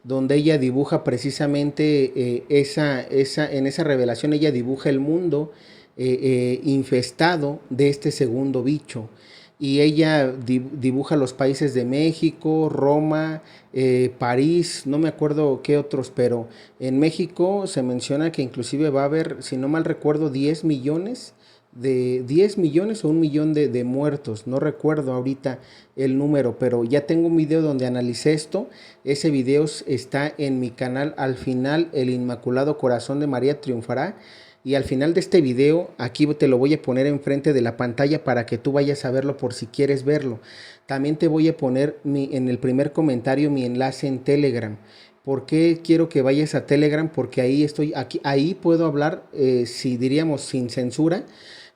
[SPEAKER 1] donde ella dibuja precisamente en esa revelación ella dibuja el mundo infestado de este segundo bicho. Y ella dibuja los países de México, Roma, París, no me acuerdo qué otros, pero en México se menciona que inclusive va a haber, si no mal recuerdo, 10 millones o 1 millón de muertos, no recuerdo ahorita el número, pero ya tengo un video donde analicé esto. Ese video está en mi canal. Al final, el Inmaculado Corazón de María triunfará. Y al final de este video, aquí te lo voy a poner enfrente de la pantalla para que tú vayas a verlo por si quieres verlo. También te voy a poner en el primer comentario mi enlace en Telegram. ¿Por qué quiero que vayas a Telegram? Porque ahí estoy, ahí puedo hablar, si diríamos sin censura,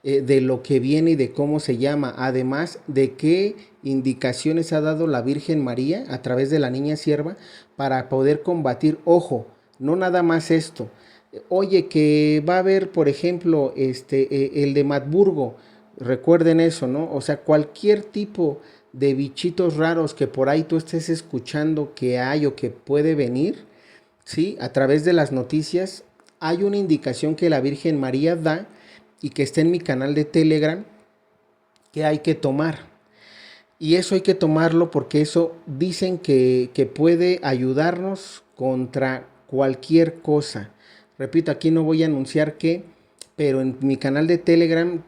[SPEAKER 1] de lo que viene y de cómo se llama. Además de qué indicaciones ha dado la Virgen María a través de la niña sierva para poder combatir. Ojo, no nada más esto. Oye, que va a haber, por ejemplo, el de Matburgo, recuerden eso, ¿no? O sea, cualquier tipo de bichitos raros que por ahí tú estés escuchando que hay o que puede venir, ¿sí? A través de las noticias, hay una indicación que la Virgen María da y que está en mi canal de Telegram que hay que tomar. Y eso hay que tomarlo porque eso dicen que puede ayudarnos contra cualquier cosa. Repito, aquí no voy a anunciar qué, pero en mi canal de Telegram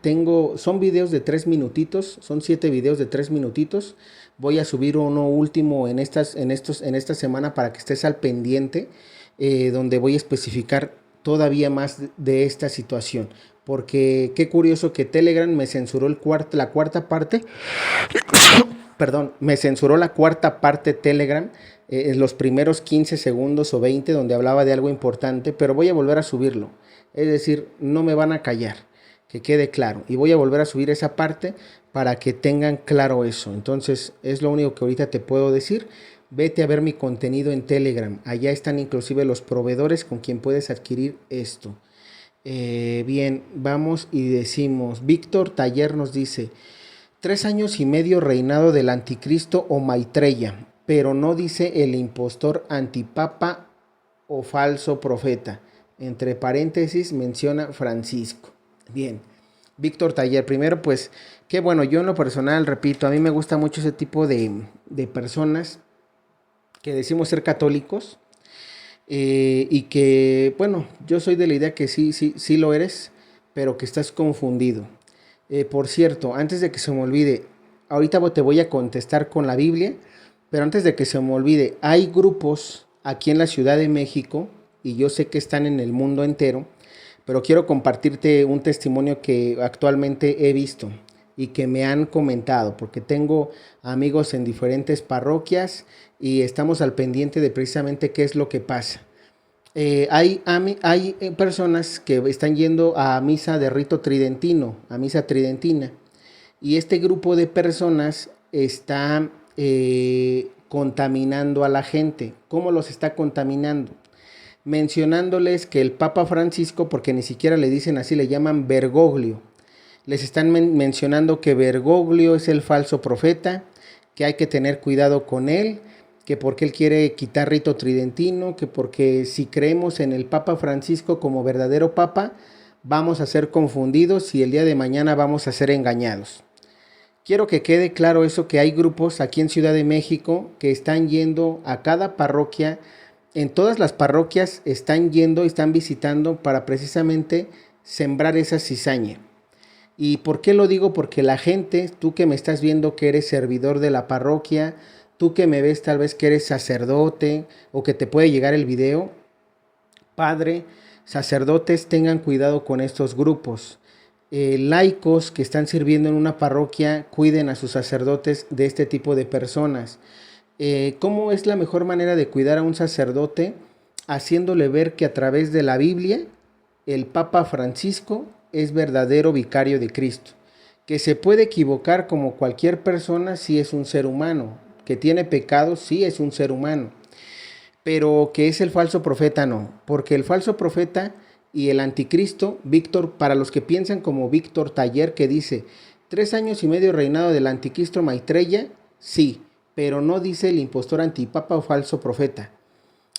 [SPEAKER 1] son videos de 3 minutitos, son 7 videos de 3 minutitos. Voy a subir uno último en esta semana para que estés al pendiente, donde voy a especificar todavía más de esta situación. Porque qué curioso que Telegram me censuró la cuarta parte. Perdón, me censuró la cuarta parte Telegram, en los primeros 15 segundos o 20 donde hablaba de algo importante, pero voy a volver a subirlo. Es decir, no me van a callar, que quede claro. Y voy a volver a subir esa parte para que tengan claro eso. Entonces, es lo único que ahorita te puedo decir. Vete a ver mi contenido en Telegram. Allá están inclusive los proveedores con quien puedes adquirir esto. Bien, vamos y decimos, Víctor Taller nos dice, 3 años y medio reinado del anticristo o Maitreya, pero no dice el impostor antipapa o falso profeta. Entre paréntesis menciona Francisco. Bien, Víctor Taller, primero pues, qué bueno, yo en lo personal, repito, a mí me gusta mucho ese tipo de personas que decimos ser católicos, y que, bueno, yo soy de la idea que sí lo eres, pero que estás confundido. Por cierto, antes de que se me olvide, ahorita te voy a contestar con la Biblia, pero antes de que se me olvide, hay grupos aquí en la Ciudad de México, y yo sé que están en el mundo entero, pero quiero compartirte un testimonio que actualmente he visto y que me han comentado, porque tengo amigos en diferentes parroquias y estamos al pendiente de precisamente qué es lo que pasa. Hay personas que están yendo a misa de rito tridentino, a misa tridentina, y este grupo de personas está contaminando a la gente. ¿Cómo los está contaminando? Mencionándoles que el Papa Francisco, porque ni siquiera le dicen así, le llaman Bergoglio. Les están mencionando que Bergoglio es el falso profeta, que hay que tener cuidado con él, que porque él quiere quitar rito tridentino, que porque si creemos en el Papa Francisco como verdadero Papa, vamos a ser confundidos y el día de mañana vamos a ser engañados. Quiero que quede claro eso, que hay grupos aquí en Ciudad de México que están yendo a cada parroquia, en todas las parroquias están yendo, están visitando para precisamente sembrar esa cizaña. ¿Y por qué lo digo? Porque la gente, tú que me estás viendo que eres servidor de la parroquia, tú que me ves tal vez que eres sacerdote o que te puede llegar el video, padre, Sacerdotes, tengan cuidado con estos grupos. Laicos que están sirviendo en una parroquia, cuiden a sus sacerdotes de este tipo de personas. ¿Cómo es la mejor manera de cuidar a un sacerdote? Haciéndole ver que a través de la Biblia el Papa Francisco es verdadero vicario de Cristo, que se puede equivocar como cualquier persona si es un ser humano, que tiene pecados si es un ser humano, pero que es el falso profeta no, porque el falso profeta y el anticristo, Víctor, para los que piensan como Víctor Taller, que dice 3 años y medio reinado del anticristo Maitreya, sí, pero no dice el impostor antipapa o falso profeta.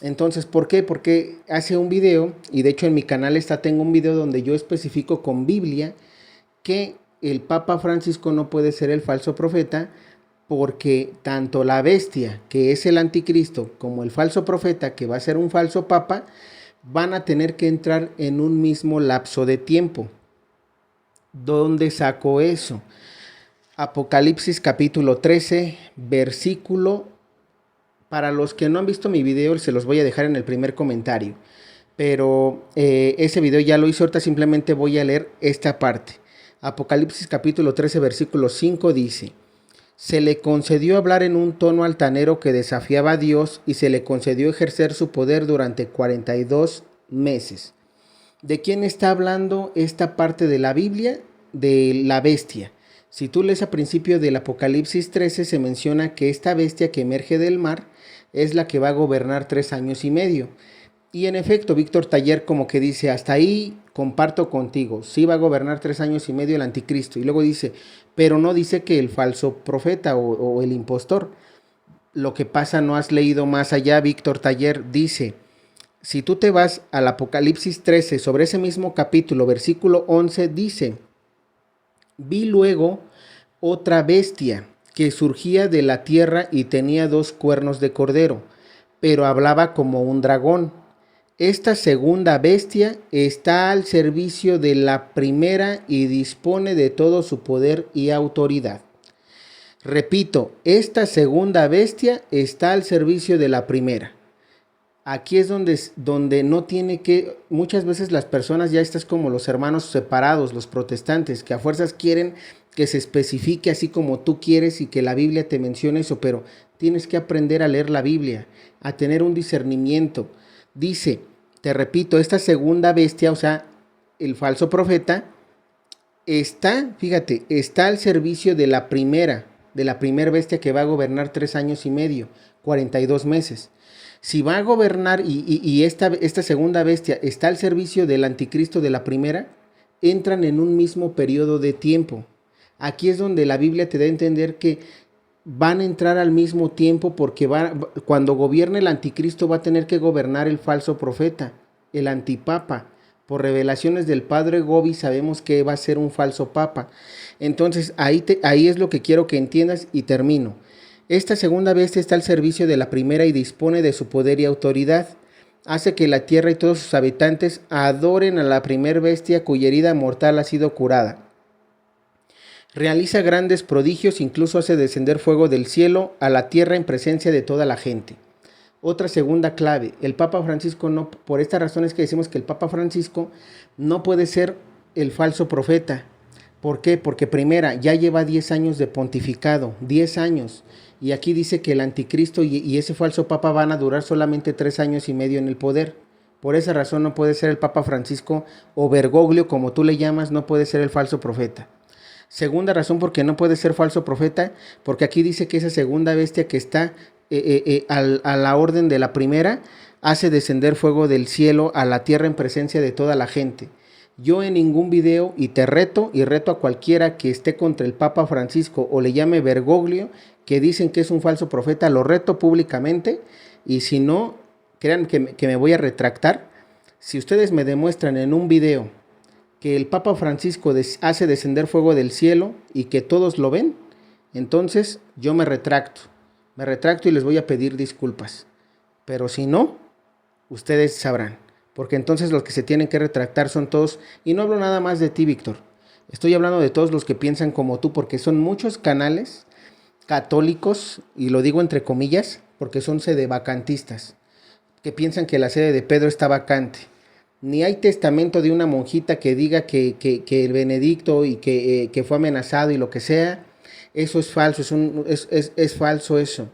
[SPEAKER 1] Entonces, ¿por qué? Porque hace un video, y de hecho en mi canal tengo un video donde yo especifico con Biblia que el Papa Francisco no puede ser el falso profeta, porque tanto la bestia, que es el anticristo, como el falso profeta, que va a ser un falso papa, van a tener que entrar en un mismo lapso de tiempo. ¿Dónde saco eso? Apocalipsis capítulo 13, versículo, para los que no han visto mi video, se los voy a dejar en el primer comentario, pero ese video ya lo hice, ahorita simplemente voy a leer esta parte. Apocalipsis capítulo 13, versículo 5 dice: se le concedió hablar en un tono altanero que desafiaba a Dios, y se le concedió ejercer su poder durante 42 meses. ¿De quién está hablando esta parte de la Biblia? De la bestia. Si tú lees a principio del Apocalipsis 13, se menciona que esta bestia que emerge del mar es la que va a gobernar 3 años y medio. Y en efecto, Víctor Taller como que dice, hasta ahí comparto contigo, sí va a gobernar 3 años y medio el anticristo. Y luego dice, pero no dice que el falso profeta o el impostor. Lo que pasa, no has leído más allá. Víctor Taller dice, si tú te vas al Apocalipsis 13, sobre ese mismo capítulo, versículo 11, dice: vi luego otra bestia que surgía de la tierra y tenía 2 cuernos de cordero, pero hablaba como un dragón. Esta segunda bestia está al servicio de la primera y dispone de todo su poder y autoridad. Repito, esta segunda bestia está al servicio de la primera. Aquí es donde no tiene que, muchas veces las personas ya estás como los hermanos separados, los protestantes, que a fuerzas quieren que se especifique así como tú quieres y que la Biblia te mencione eso, pero tienes que aprender a leer la Biblia, a tener un discernimiento. Dice, te repito, esta segunda bestia, o sea, el falso profeta, está al servicio de la primera bestia que va a gobernar 3 años y medio, 42 meses. Si va a gobernar y esta segunda bestia está al servicio del anticristo de la primera, entran en un mismo periodo de tiempo. Aquí es donde la Biblia te da a entender que van a entrar al mismo tiempo, porque cuando gobierne el anticristo va a tener que gobernar el falso profeta, el antipapa. Por revelaciones del padre Gobi sabemos que va a ser un falso papa. Entonces ahí es lo que quiero que entiendas y termino. Esta segunda bestia está al servicio de la primera y dispone de su poder y autoridad. Hace que la tierra y todos sus habitantes adoren a la primer bestia cuya herida mortal ha sido curada. Realiza grandes prodigios, incluso hace descender fuego del cielo a la tierra en presencia de toda la gente. Otra segunda clave, el Papa Francisco no, por esta razón es que decimos que el Papa Francisco no puede ser el falso profeta. ¿Por qué? Porque primera, ya lleva 10 años de pontificado, 10 años. Y aquí dice que el anticristo y ese falso papa van a durar solamente 3 años y medio en el poder. Por esa razón no puede ser el Papa Francisco, o Bergoglio, como tú le llamas, no puede ser el falso profeta. Segunda razón porque no puede ser falso profeta, porque aquí dice que esa segunda bestia que está a la orden de la primera, hace descender fuego del cielo a la tierra en presencia de toda la gente. Yo en ningún video, y reto a cualquiera que esté contra el Papa Francisco o le llame Bergoglio, que dicen que es un falso profeta, lo reto públicamente, y si no, crean que me voy a retractar. Si ustedes me demuestran en un video que el Papa Francisco hace descender fuego del cielo y que todos lo ven, entonces yo me retracto y les voy a pedir disculpas. Pero si no, ustedes sabrán, porque entonces los que se tienen que retractar son todos, y no hablo nada más de ti, Víctor, estoy hablando de todos los que piensan como tú, porque son muchos canales católicos, y lo digo entre comillas, porque son sedevacantistas, que piensan que la sede de Pedro está vacante. ni hay testamento de una monjita que diga que el Benedicto y que fue amenazado y lo que sea. Eso es falso, es falso eso.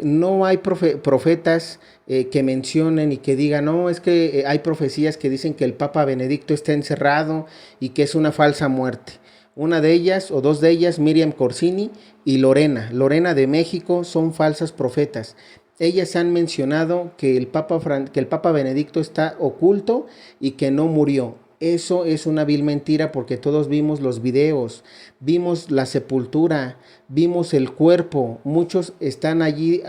[SPEAKER 1] No hay profetas que mencionen y que digan, no, es que hay profecías que dicen que el Papa Benedicto está encerrado y que es una falsa muerte. Una de ellas o dos de ellas, Miriam Corsini y Lorena de México, son falsas profetas. Ellas han mencionado que que el Papa Benedicto está oculto y que no murió. Eso es una vil mentira porque todos vimos los videos, vimos la sepultura, vimos el cuerpo. Muchos están allí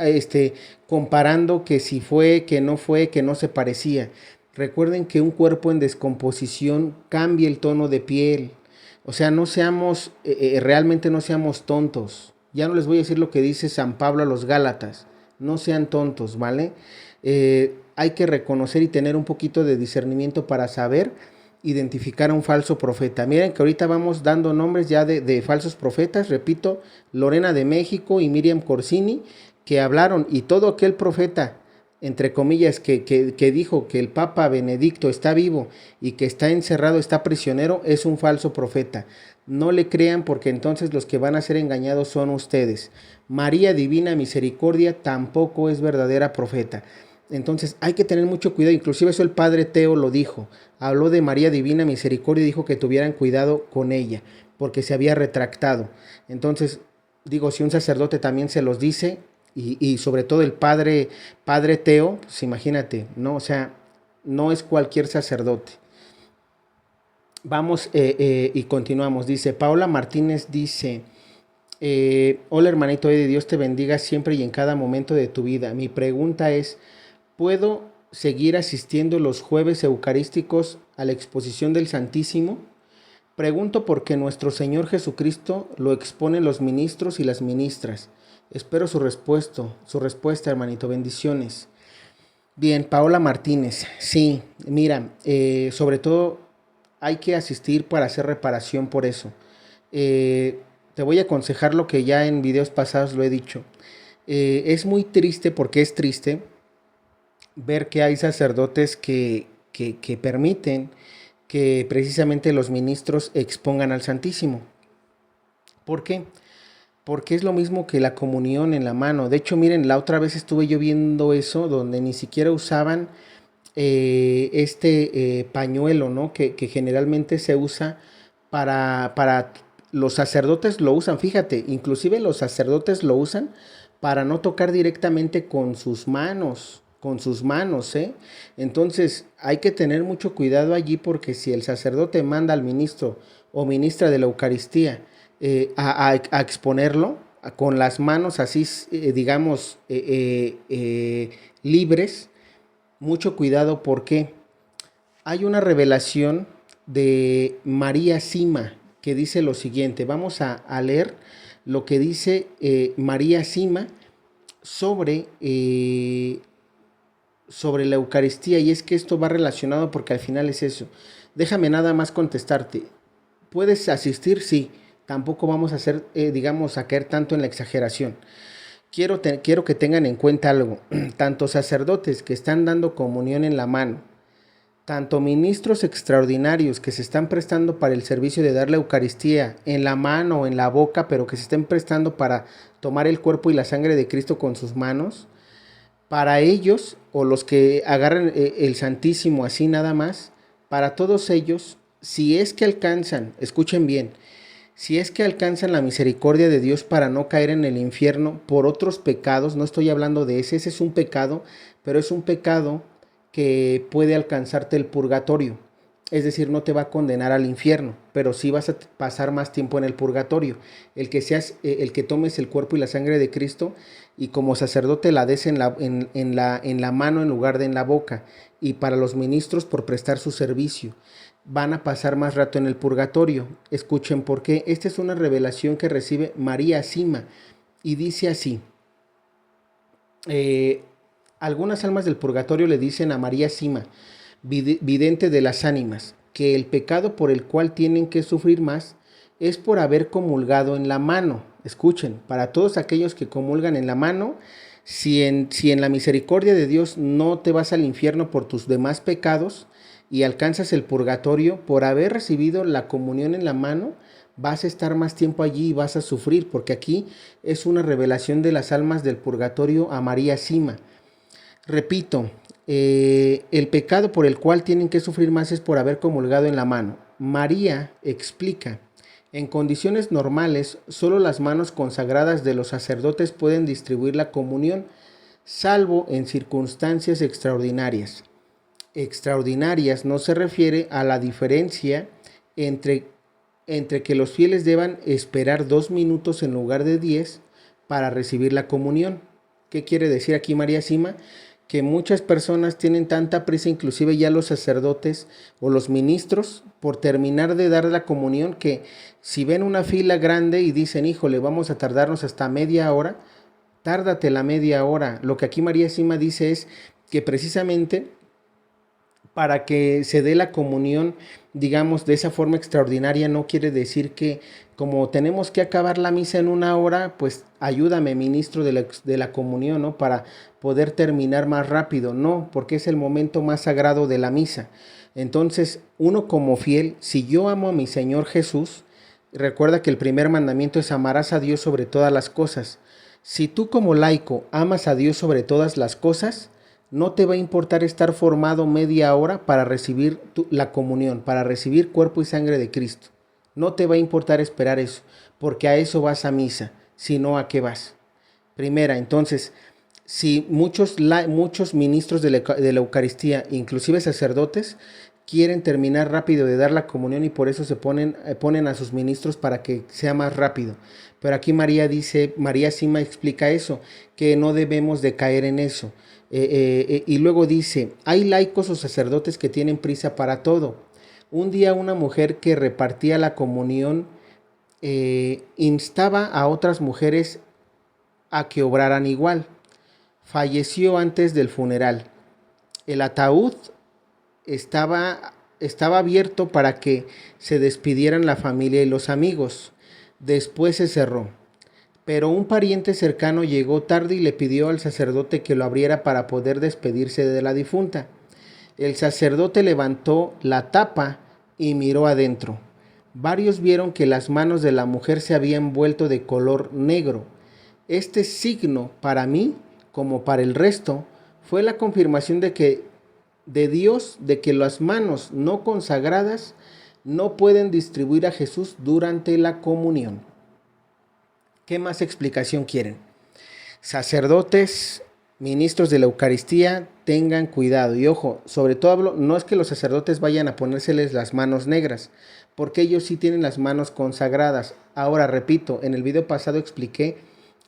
[SPEAKER 1] comparando que si fue, que no fue, que no se parecía. Recuerden que un cuerpo en descomposición cambia el tono de piel. O sea, no seamos, realmente no seamos tontos. Ya no les voy a decir lo que dice San Pablo a los Gálatas. No sean tontos, ¿vale? Hay que reconocer y tener un poquito de discernimiento para saber identificar a un falso profeta. Miren que ahorita vamos dando nombres ya de falsos profetas, repito, Lorena de México y Miriam Corsini, que hablaron, y todo aquel profeta, entre comillas, que dijo que el Papa Benedicto está vivo y que está encerrado, está prisionero, es un falso profeta. No le crean porque entonces los que van a ser engañados son ustedes. María Divina Misericordia tampoco es verdadera profeta. Entonces hay que tener mucho cuidado, inclusive eso el padre Teo lo dijo, habló de María Divina Misericordia y dijo que tuvieran cuidado con ella, porque se había retractado. Entonces, digo, si un sacerdote también se los dice, y sobre todo el padre Teo, pues imagínate, ¿no? O sea, no es cualquier sacerdote. Vamos y continuamos, dice, Paola Martínez dice, hola hermanito de Dios te bendiga siempre y en cada momento de tu vida. Mi pregunta es, ¿puedo seguir asistiendo los jueves eucarísticos a la exposición del Santísimo? Pregunto porque nuestro Señor Jesucristo lo exponen los ministros y las ministras. Espero su respuesta, hermanito. Bendiciones. Bien, Paola Martínez. Sí, mira, sobre todo hay que asistir para hacer reparación por eso. Te voy a aconsejar lo que ya en videos pasados lo he dicho. Es muy triste porque es triste ver que hay sacerdotes que permiten que precisamente los ministros expongan al Santísimo. ¿Por qué? Porque es lo mismo que la comunión en la mano. De hecho, miren, la otra vez estuve yo viendo eso, donde ni siquiera usaban pañuelo, ¿no? Que generalmente se usa para los sacerdotes lo usan, fíjate, inclusive los sacerdotes lo usan para no tocar directamente con sus manos, ¿eh? Entonces hay que tener mucho cuidado allí porque si el sacerdote manda al ministro o ministra de la Eucaristía a exponerlo con las manos así, digamos, libres, mucho cuidado porque hay una revelación de María Sima que dice lo siguiente. Vamos a leer lo que dice María Sima sobre, sobre la Eucaristía, y es que esto va relacionado porque al final es eso. Déjame nada más contestarte. ¿Puedes asistir? Sí. Tampoco vamos a hacer, digamos, a caer tanto en la exageración. Quiero que tengan en cuenta algo. Tanto sacerdotes que están dando comunión en la mano, tanto ministros extraordinarios que se están prestando para el servicio de dar la Eucaristía en la mano o en la boca, pero que se estén prestando para tomar el cuerpo y la sangre de Cristo con sus manos, para ellos, o los que agarran el Santísimo así nada más, para todos ellos, si es que alcanzan, escuchen bien, si es que alcanzan la misericordia de Dios para no caer en el infierno por otros pecados, no estoy hablando de ese es un pecado, pero es un pecado que puede alcanzarte el purgatorio. Es decir, no te va a condenar al infierno, pero sí vas a pasar más tiempo en el purgatorio. El que tomes el cuerpo y la sangre de Cristo y como sacerdote la des en la mano en lugar de en la boca. Y para los ministros por prestar su servicio van a pasar más rato en el purgatorio. Escuchen por qué. Esta es una revelación que recibe María Sima y dice así. Algunas almas del purgatorio le dicen a María Sima, vidente de las ánimas, que el pecado por el cual tienen que sufrir más es por haber comulgado en la mano. Escuchen, para todos aquellos que comulgan en la mano, si en la misericordia de Dios no te vas al infierno por tus demás pecados, y alcanzas el purgatorio, por haber recibido la comunión en la mano, vas a estar más tiempo allí y vas a sufrir, porque aquí es una revelación de las almas del purgatorio a María Sima. Repito, el pecado por el cual tienen que sufrir más es por haber comulgado en la mano. María explica: en condiciones normales, solo las manos consagradas de los sacerdotes pueden distribuir la comunión, salvo en circunstancias extraordinarias. Extraordinarias no se refiere a la diferencia entre, entre que los fieles deban esperar 2 minutos en lugar de 10 para recibir la comunión. ¿Qué quiere decir aquí María Sima? Que muchas personas tienen tanta prisa, inclusive ya los sacerdotes o los ministros, por terminar de dar la comunión, que si ven una fila grande y dicen, híjole, vamos a tardarnos hasta media hora, tárdate la media hora. Lo que aquí María Sima dice es que precisamente para que se dé la comunión, digamos, de esa forma extraordinaria, no quiere decir que como tenemos que acabar la misa en 1 hora, pues ayúdame, ministro de la comunión, ¿no? Para poder terminar más rápido, no, porque es el momento más sagrado de la misa. Entonces, uno como fiel, si yo amo a mi Señor Jesús, recuerda que el primer mandamiento es amarás a Dios sobre todas las cosas. Si tú como laico amas a Dios sobre todas las cosas, no te va a importar estar formado media hora para recibir la comunión, para recibir cuerpo y sangre de Cristo. No te va a importar esperar eso, porque a eso vas a misa, si no, ¿a qué vas? Primera, entonces, si muchos ministros de la Eucaristía, inclusive sacerdotes, quieren terminar rápido de dar la comunión y por eso se ponen a sus ministros para que sea más rápido. Pero aquí María Sima explica eso, que no debemos de caer en eso. Y luego dice, hay laicos o sacerdotes que tienen prisa para todo. Un día una mujer que repartía la comunión instaba a otras mujeres a que obraran igual. Falleció antes del funeral. El ataúd estaba abierto para que se despidieran la familia y los amigos. Después se cerró. Pero un pariente cercano llegó tarde y le pidió al sacerdote que lo abriera para poder despedirse de la difunta. El sacerdote levantó la tapa y miró adentro. Varios vieron que las manos de la mujer se habían vuelto de color negro. Este signo, para mí, como para el resto, fue la confirmación de Dios de que las manos no consagradas no pueden distribuir a Jesús durante la comunión. ¿Qué más explicación quieren? Sacerdotes, ministros de la Eucaristía, tengan cuidado. Y ojo, sobre todo no es que los sacerdotes vayan a ponérseles las manos negras, porque ellos sí tienen las manos consagradas. Ahora, repito, en el video pasado expliqué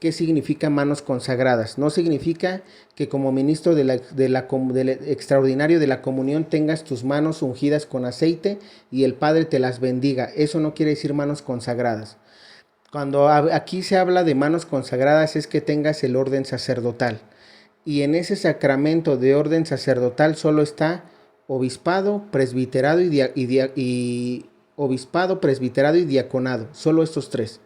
[SPEAKER 1] qué significa manos consagradas. No significa que como ministro del extraordinario de la comunión tengas tus manos ungidas con aceite y el Padre te las bendiga. Eso no quiere decir manos consagradas. Cuando aquí se habla de manos consagradas es que tengas el orden sacerdotal. Y en ese sacramento de orden sacerdotal solo está obispado, presbiterado obispado, presbiterado y diaconado. Solo estos tres.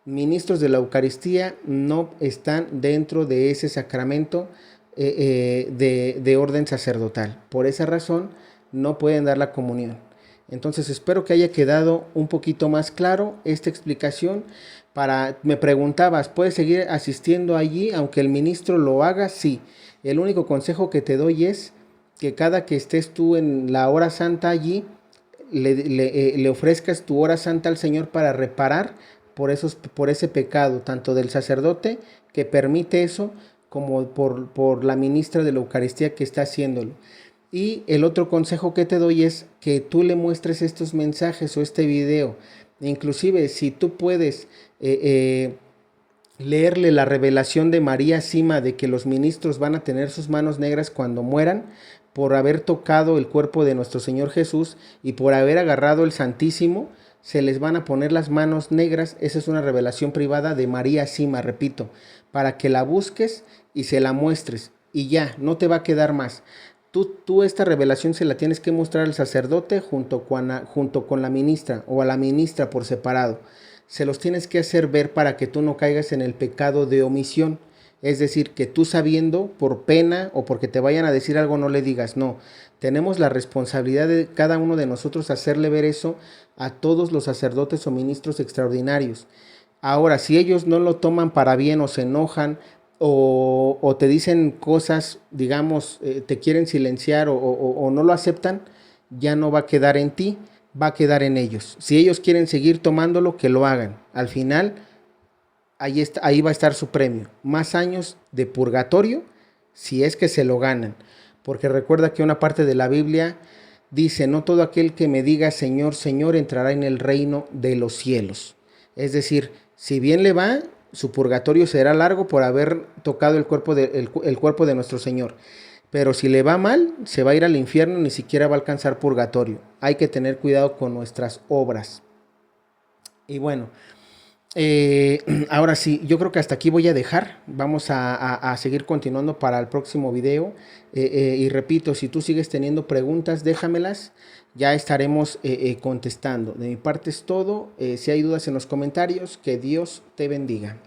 [SPEAKER 1] Ministros de la Eucaristía no están dentro de ese sacramento de orden sacerdotal. Por esa razón no pueden dar la comunión. Entonces espero que haya quedado un poquito más claro esta explicación. Me preguntabas, ¿puedes seguir asistiendo allí aunque el ministro lo haga? Sí. El único consejo que te doy es que cada que estés tú en la hora santa allí, le ofrezcas tu hora santa al Señor para reparar por ese pecado, tanto del sacerdote que permite eso, como por la ministra de la Eucaristía que está haciéndolo. Y el otro consejo que te doy es que tú le muestres estos mensajes o este video. Inclusive si tú puedes leerle la revelación de María Sima de que los ministros van a tener sus manos negras cuando mueran por haber tocado el cuerpo de nuestro Señor Jesús y por haber agarrado el Santísimo, se les van a poner las manos negras. Esa es una revelación privada de María Sima, repito, para que la busques y se la muestres. Y ya, no te va a quedar más. Tú esta revelación se la tienes que mostrar al sacerdote junto con la ministra o a la ministra por separado. Se los tienes que hacer ver para que tú no caigas en el pecado de omisión. Es decir, que tú sabiendo, por pena o porque te vayan a decir algo, no le digas. No, tenemos la responsabilidad de cada uno de nosotros hacerle ver eso a todos los sacerdotes o ministros extraordinarios. Ahora, si ellos no lo toman para bien o se enojan o te dicen cosas, digamos, te quieren silenciar o no lo aceptan, ya no va a quedar en ti, va a quedar en ellos. Si ellos quieren seguir tomándolo, que lo hagan. Al final, ahí va a estar su premio. Más años de purgatorio, si es que se lo ganan. Porque recuerda que una parte de la Biblia dice, no todo aquel que me diga Señor, Señor, entrará en el reino de los cielos. Es decir, si bien le va, su purgatorio será largo por haber tocado el cuerpo de nuestro Señor. Pero si le va mal, se va a ir al infierno, ni siquiera va a alcanzar purgatorio. Hay que tener cuidado con nuestras obras. Y bueno, ahora sí, yo creo que hasta aquí voy a dejar. Vamos a seguir continuando para el próximo video. Y repito, si tú sigues teniendo preguntas, déjamelas. Ya estaremos contestando. De mi parte es todo. Si hay dudas en los comentarios, que Dios te bendiga.